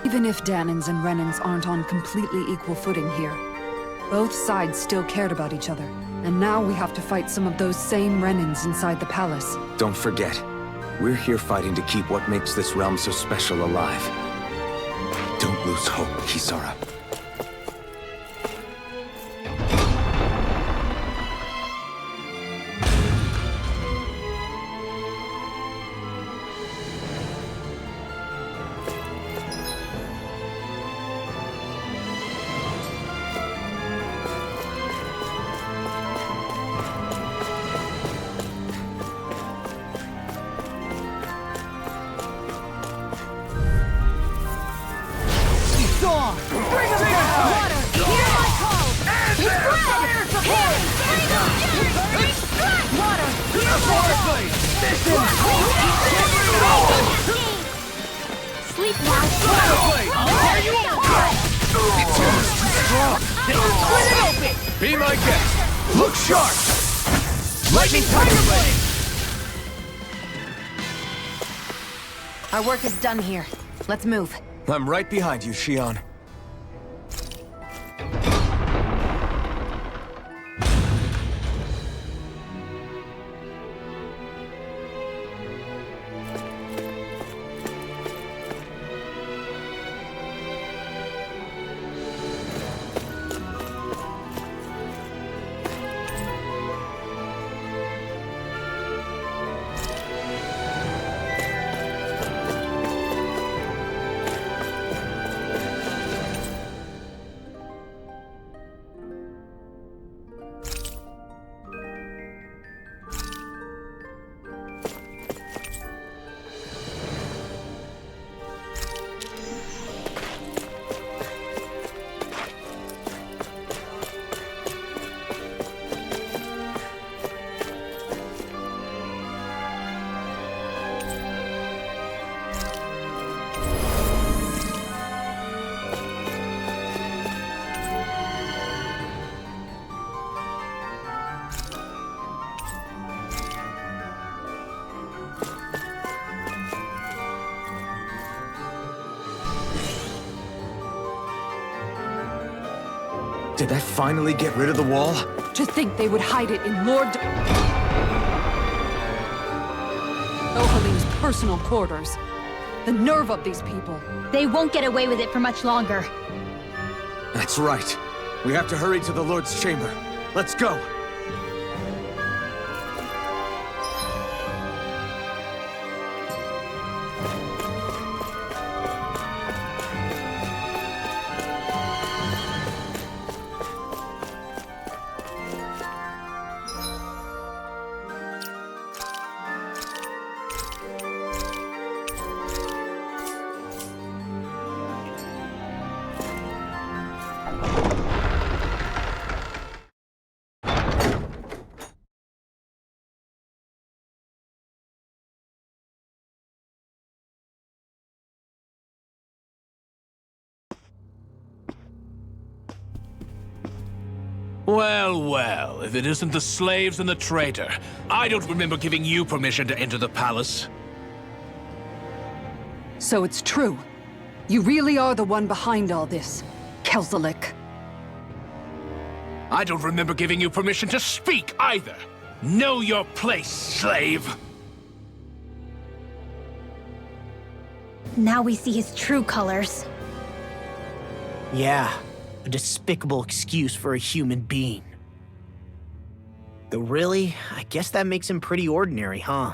Even if Danins and Renins aren't on completely equal footing here, both sides still cared about each other. And now we have to fight some of those same Renins inside the palace. Don't forget, we're here fighting to keep what makes this realm so special alive. Don't lose hope, Kisara. Sleep now. Are you It's almost too strong! Split it open! Be my guest! Look sharp! Lightning Tiger Blade! Our work is done here. Let's move. I'm right behind you, Shion. Did that finally get rid of the wall? To think they would hide it in Lord Dohalim's personal quarters. The nerve of these people. They won't get away with it for much longer. That's right. We have to hurry to the Lord's chamber. Let's go. Well, well, if it isn't the slaves and the traitor. I don't remember giving you permission to enter the palace. So it's true. You really are the one behind all this, Kelzelik. I don't remember giving you permission to speak either. Know your place, slave. Now we see his true colors. Yeah, a despicable excuse for a human being. Though really, I guess that makes him pretty ordinary, huh?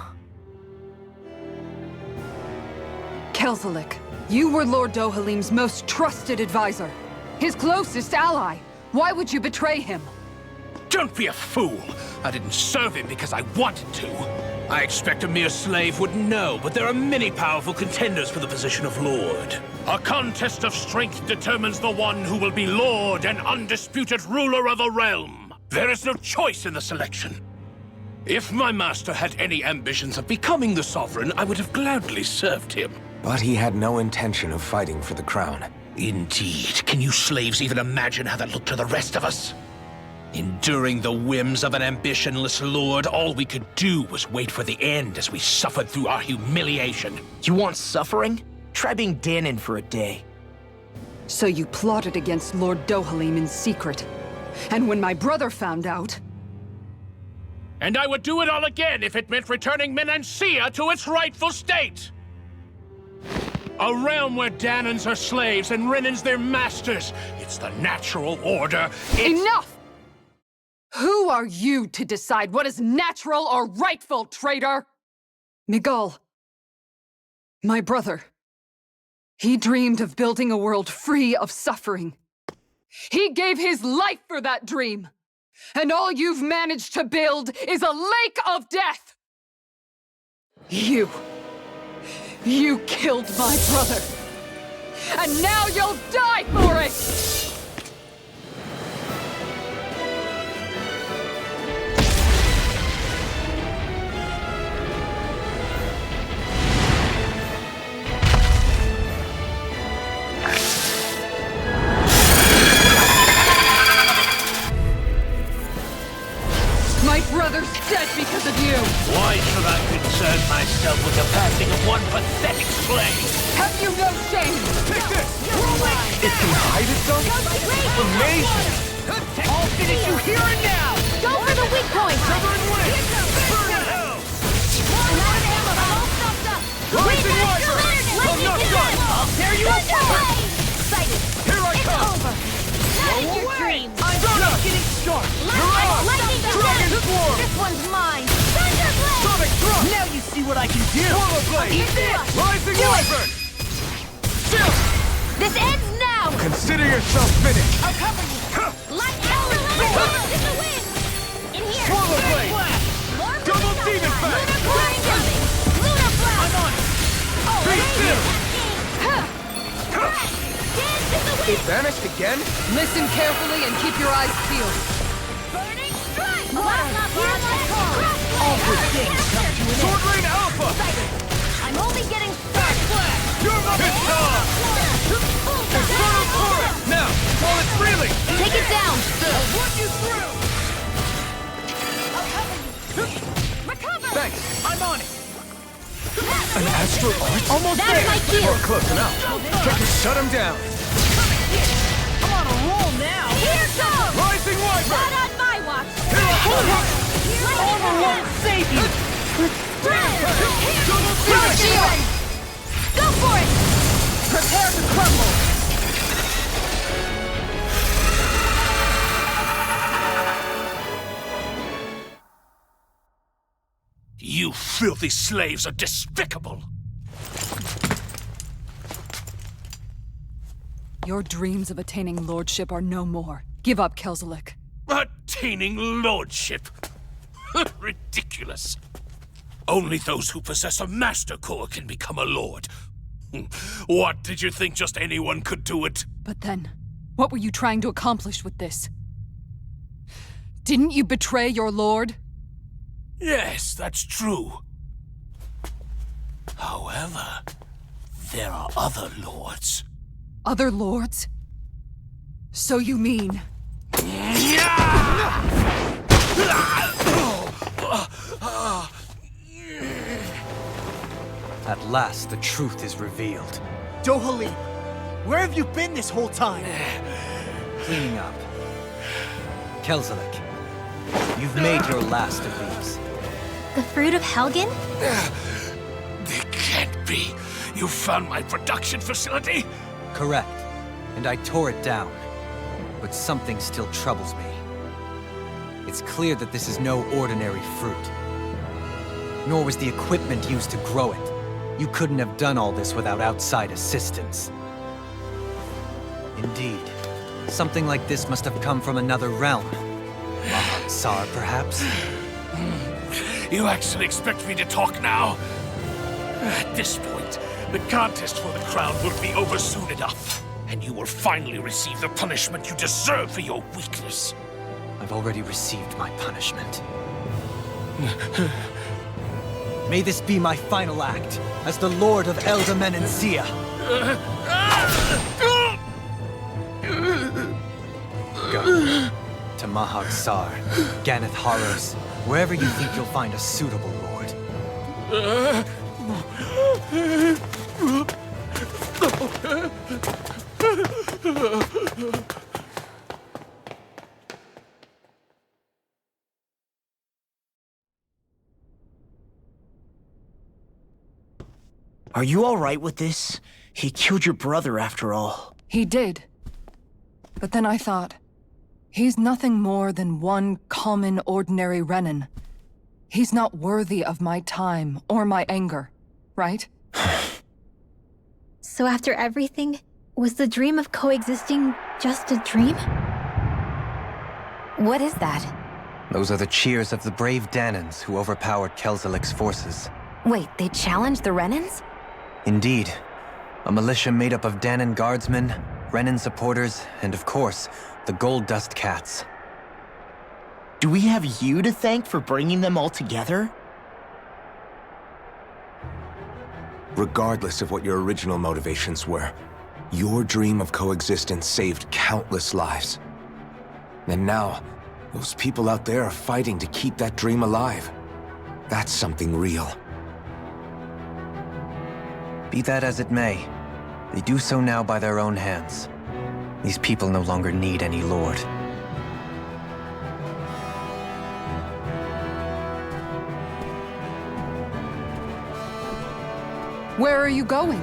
Kelzelik, you were Lord Dohalim's most trusted advisor. His closest ally. Why would you betray him? Don't be a fool. I didn't serve him because I wanted to. I expect a mere slave wouldn't know, but there are many powerful contenders for the position of Lord. A contest of strength determines the one who will be Lord and undisputed ruler of a realm. There is no choice in the selection. If my master had any ambitions of becoming the sovereign, I would have gladly served him. But he had no intention of fighting for the crown. Indeed. Can you slaves even imagine how that looked to the rest of us? Enduring the whims of an ambitionless lord, all we could do was wait for the end as we suffered through our humiliation. You want suffering? Try being Danon for a day. So you plotted against Lord Dohalim in secret. And when my brother found out... And I would do it all again if it meant returning Menancia to its rightful state! A realm where Danons are slaves and Renans their masters. It's the natural order. Enough! Who are you to decide what is natural or rightful, traitor? Miguel, my brother, he dreamed of building a world free of suffering. He gave his life for that dream. And all you've managed to build is a lake of death! You killed my brother. And now you'll die for it! My brother's dead because of you! Why should I concern myself with the passing of one pathetic slave? Have you no shame? Take this! It can hide itself? Amazing! I'll finish you here and now! Go for the weak point! Cover and win! Burn in hell! I'm out of ammo, I'm all stuffed up! Rising Wyvern! I'm not done! I'll tear you apart! Excited! Here I It's come! over! Not in your dreams! I'm just getting started! Lightning Dragon Swarm! This one's mine! Thunderblade! Sonic Thrust! Now you see what I can do! Swallow Blade! Eat this! Rising Do it! Wyvern! Shield! This ends now! Consider yourself finished! I'll cover you! Light Excellent! In the wind! In here! Swallow Blade! More Double Demon Fang! Lunar Blade coming! Lunar Blast! I'm on it! Oh, Be still! Dance in the It wind! vanished again? Listen carefully and keep your eyes peeled. Burning strike! Hear my call! All good things come to an end! Sword Rain Alpha! I'm only getting started! You're my time! Infernal Torrent! Now, while it's reeling! Take it down! I'll run you through! Recover! Thanks! I'm on it! An astral art? Almost That's there! my cue. We're close enough. Check to shut him down. I'm on a roll now! Here goes! Rising Wyvern! Not on my watch! Armor won't save you! Throw a shield! Go for it! Prepare to crumble! You filthy slaves are despicable! Your dreams of attaining lordship are no more. Give up, Kelzelik. Attaining lordship? Ridiculous. Only those who possess a master core can become a lord. What, did you think just anyone could do it? But then, what were you trying to accomplish with this? Didn't you betray your lord? Yes, that's true. However, there are other lords. Other lords? So you mean... At last, the truth is revealed. Dohalim, where have you been this whole time? Cleaning up. Kelzelik, you've made your last of these. The fruit of Helgen? It can't be. You found my production facility? Correct. And I tore it down. But something still troubles me. It's clear that this is no ordinary fruit. Nor was the equipment used to grow it. You couldn't have done all this without outside assistance. Indeed. Something like this must have come from another realm. Mahad-Sar, perhaps? You actually expect me to talk now? At this point, the contest for the crown will be over soon enough. And you will finally receive the punishment you deserve for your weakness. I've already received my punishment. May this be my final act as the Lord of Elda Menencia. Go to Mahad-Sar, Ganeth Haros, wherever you think you'll find a suitable lord. Are you all right with this? He killed your brother after all. He did. But then I thought, he's nothing more than one common, ordinary Renin. He's not worthy of my time or my anger, right? So after everything, was the dream of coexisting just a dream? What is that? Those are the cheers of the brave Danans who overpowered Kelzelik's forces. Wait, they challenged the Renins? Indeed. A militia made up of Danan guardsmen, Renin supporters, and of course, the Gold Dust Cats. Do we have you to thank for bringing them all together? Regardless of what your original motivations were, your dream of coexistence saved countless lives. And now, those people out there are fighting to keep that dream alive. That's something real. Be that as it may, they do so now by their own hands. These people no longer need any lord. Where are you going?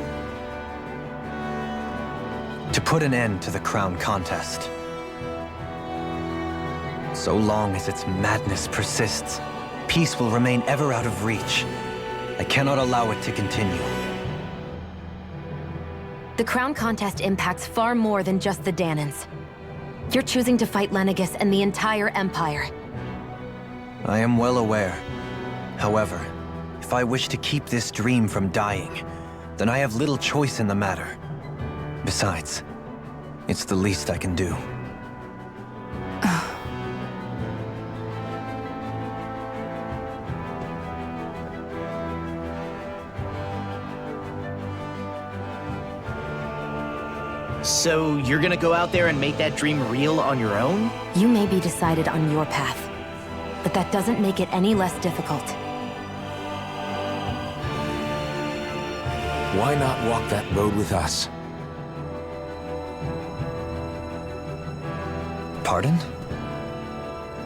To put an end to the crown contest. So long as its madness persists, peace will remain ever out of reach. I cannot allow it to continue. The crown contest impacts far more than just the Danans. You're choosing to fight Lenegis and the entire Empire. I am well aware. However, if I wish to keep this dream from dying, then I have little choice in the matter. Besides, it's the least I can do. So you're gonna go out there and make that dream real on your own? You may be decided on your path, but that doesn't make it any less difficult. Why not walk that road with us? Pardon?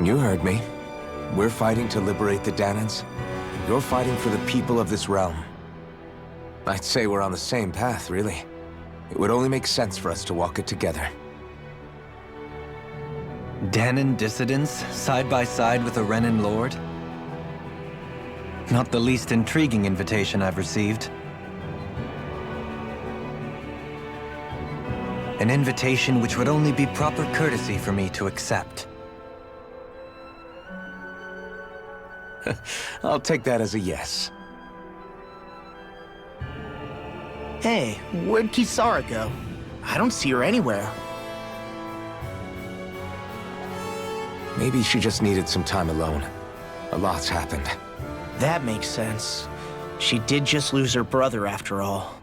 You heard me. We're fighting to liberate the Danans. You're fighting for the people of this realm. I'd say we're on the same path, really. It would only make sense for us to walk it together. Danan dissidents, side by side with a Renan lord? Not the least intriguing invitation I've received. An invitation which would only be proper courtesy for me to accept. I'll take that as a yes. Hey, where'd Kisara go? I don't see her anywhere. Maybe she just needed some time alone. A lot's happened. That makes sense. She did just lose her brother after all.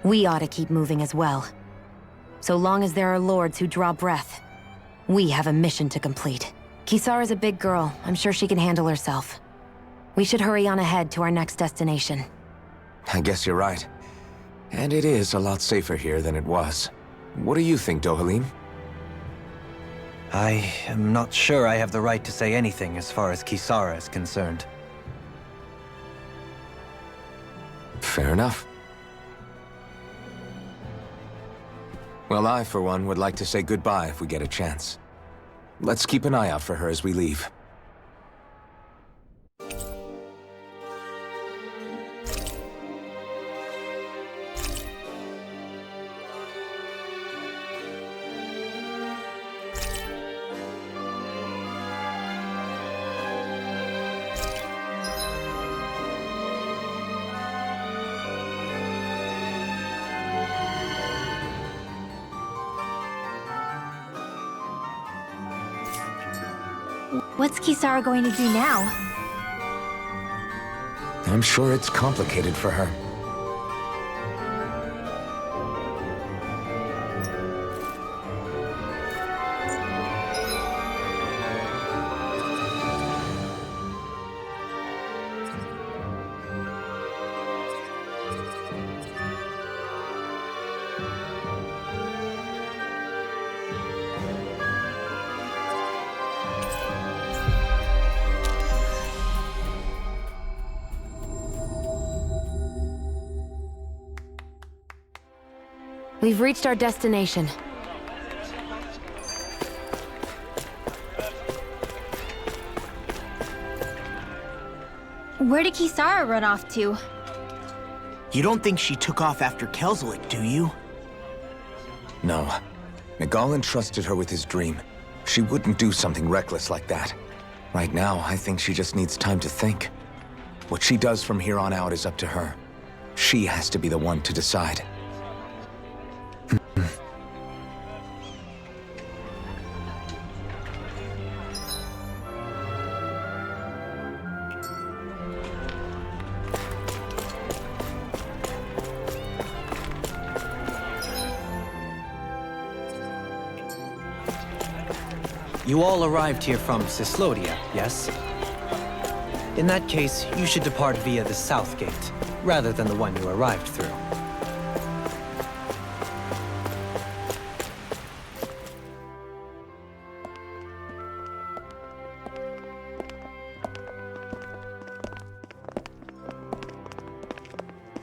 We ought to keep moving as well. So long as there are lords who draw breath, we have a mission to complete. Kisara's a big girl. I'm sure she can handle herself. We should hurry on ahead to our next destination. I guess you're right. And it is a lot safer here than it was. What do you think, Dohalim? I am not sure I have the right to say anything as far as Kisara is concerned. Fair enough. Well, I, for one, would like to say goodbye if we get a chance. Let's keep an eye out for her as we leave. What's Kisara going to do now? I'm sure it's complicated for her. We've reached our destination. Where did Kisara run off to? You don't think she took off after Kelzelik, do you? No. Miguel entrusted her with his dream. She wouldn't do something reckless like that. Right now, I think she just needs time to think. What she does from here on out is up to her. She has to be the one to decide. You all arrived here from Cislodia, yes? In that case, you should depart via the south gate, rather than the one you arrived through.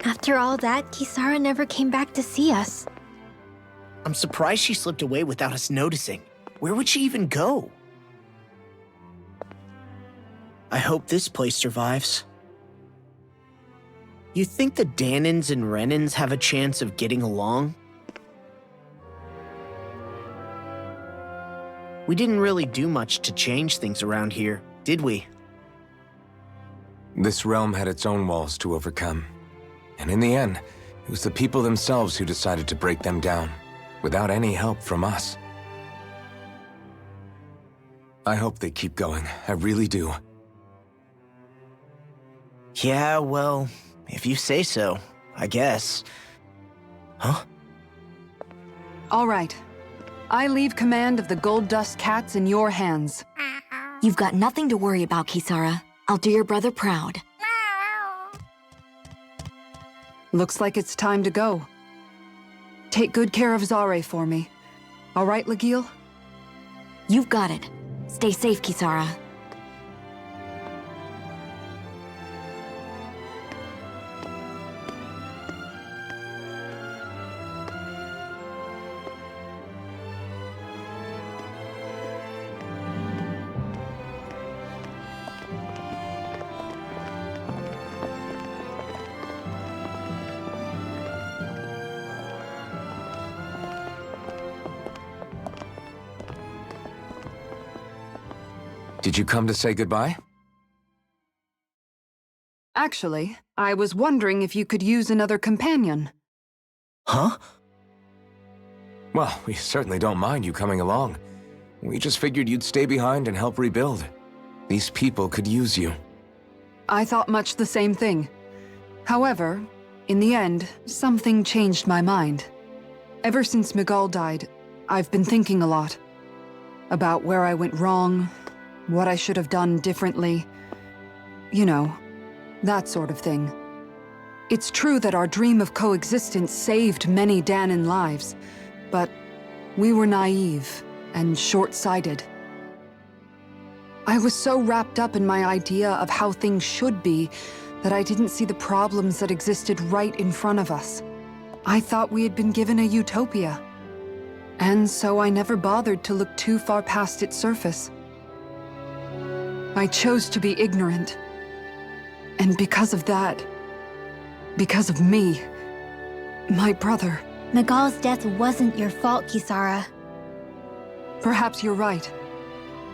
After all that, Kisara never came back to see us. I'm surprised she slipped away without us noticing. Where would she even go? I hope this place survives. You think the Danans and Renans have a chance of getting along? We didn't really do much to change things around here, did we? This realm had its own walls to overcome. And in the end, it was the people themselves who decided to break them down, without any help from us. I hope they keep going. I really do. Yeah, well, if you say so, I guess. Huh? All right. I leave command of the Gold Dust Cats in your hands. You've got nothing to worry about, Kisara. I'll do your brother proud. Looks like it's time to go. Take good care of Zare for me. All right, Legil? You've got it. Stay safe, Kisara. Did you come to say goodbye? Actually, I was wondering if you could use another companion. Huh? Well, we certainly don't mind you coming along. We just figured you'd stay behind and help rebuild. These people could use you. I thought much the same thing. However, in the end, something changed my mind. Ever since Miguel died, I've been thinking a lot. About where I went wrong, what I should have done differently. You know, that sort of thing. It's true that our dream of coexistence saved many Danan lives, but we were naive and short-sighted. I was so wrapped up in my idea of how things should be that I didn't see the problems that existed right in front of us. I thought we had been given a utopia. And so I never bothered to look too far past its surface. I chose to be ignorant. And because of that, because of me, my brother... Miguel's death wasn't your fault, Kisara. Perhaps you're right.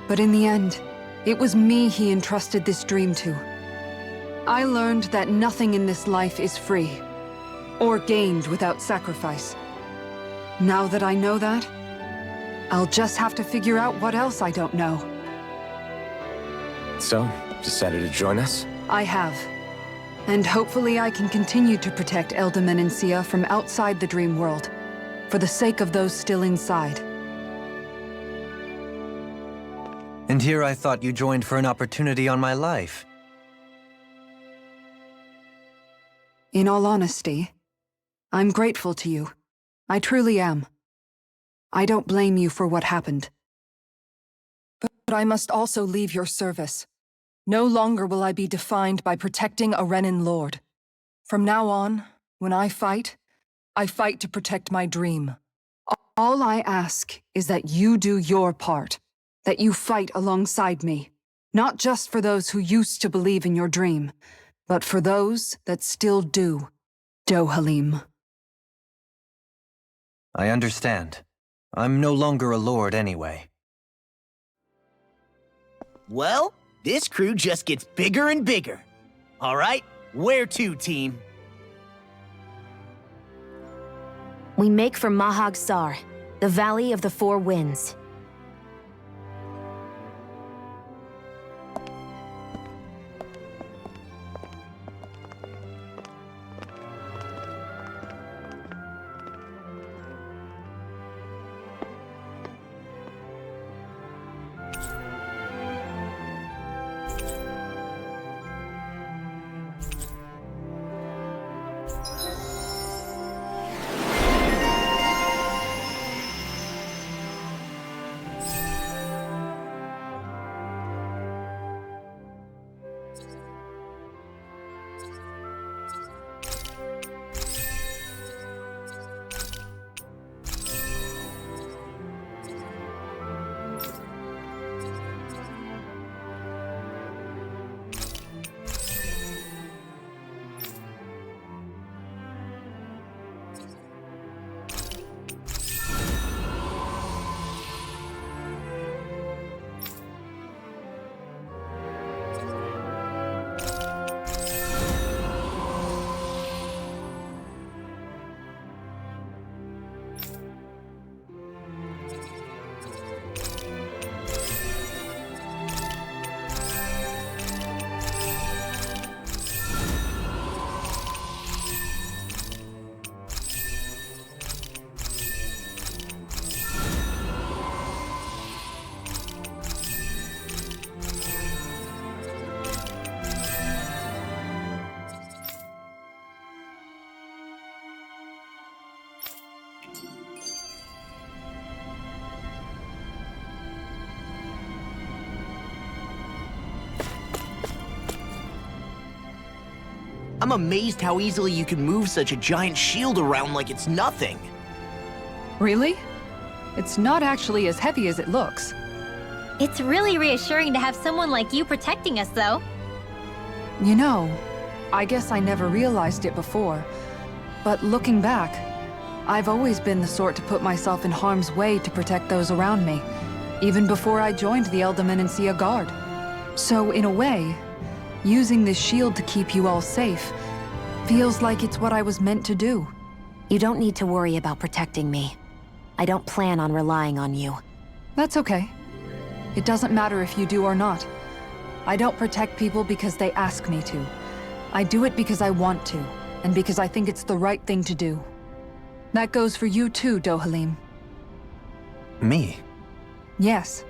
But in the end, it was me he entrusted this dream to. I learned that nothing in this life is free, or gained without sacrifice. Now that I know that, I'll just have to figure out what else I don't know. So, decided to join us? I have. And hopefully I can continue to protect Elda Menencia from outside the dream world, for the sake of those still inside. And here I thought you joined for an opportunity on my life. In all honesty, I'm grateful to you. I truly am. I don't blame you for what happened. But I must also leave your service. No longer will I be defined by protecting a Renan lord. From now on, when I fight to protect my dream. All I ask is that you do your part, that you fight alongside me, not just for those who used to believe in your dream, but for those that still do, Dohalim. I understand. I'm no longer a lord anyway. Well, this crew just gets bigger and bigger. All right, where to, team? We make for Mahag Sar, the Valley of the Four Winds. I'm amazed how easily you can move such a giant shield around like it's nothing. Really? It's not actually as heavy as it looks. It's really reassuring to have someone like you protecting us, though. You know, I guess I never realized it before, but looking back, I've always been the sort to put myself in harm's way to protect those around me, even before I joined the Menancia Guard. So in a way, using this shield to keep you all safe feels like it's what I was meant to do. You don't need to worry about protecting me. I don't plan on relying on you. That's okay. It doesn't matter if you do or not. I don't protect people because they ask me to. I do it because I want to, and because I think it's the right thing to do. That goes for you too, Dohalim. Me? Yes.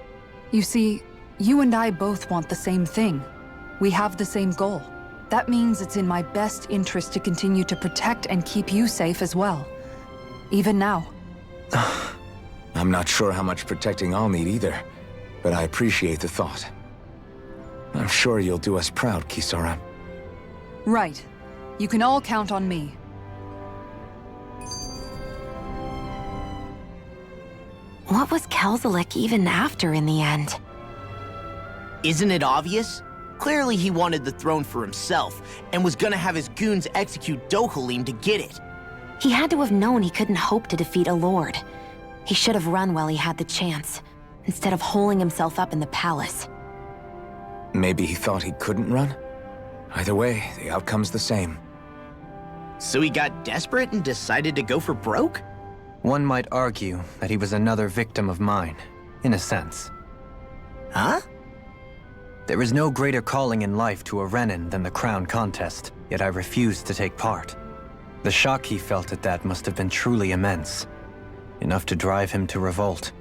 You see, you and I both want the same thing. We have the same goal. That means it's in my best interest to continue to protect and keep you safe as well. Even now. I'm not sure how much protecting I'll need either, but I appreciate the thought. I'm sure you'll do us proud, Kisara. Right. You can all count on me. What was Kelzelik even after in the end? Isn't it obvious? Clearly he wanted the throne for himself, and was gonna have his goons execute Dohalim to get it. He had to have known he couldn't hope to defeat a lord. He should have run while he had the chance, instead of holding himself up in the palace. Maybe he thought he couldn't run? Either way, the outcome's the same. So he got desperate and decided to go for broke? One might argue that he was another victim of mine, in a sense. Huh? There is no greater calling in life to a Renin than the crown contest, yet I refused to take part. The shock he felt at that must have been truly immense. Enough to drive him to revolt,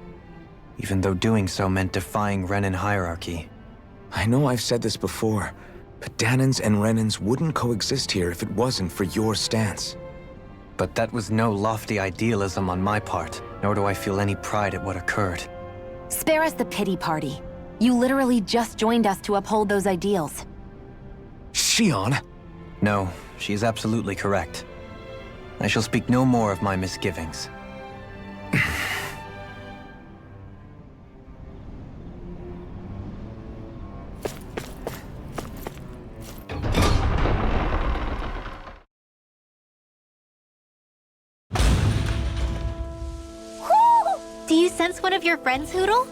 even though doing so meant defying Renin hierarchy. I know I've said this before, but Danans and Renins wouldn't coexist here if it wasn't for your stance. But that was no lofty idealism on my part, nor do I feel any pride at what occurred. Spare us the pity party. You literally just joined us to uphold those ideals. Shion? No, she is absolutely correct. I shall speak no more of my misgivings. Do you sense one of your friends, Hootle?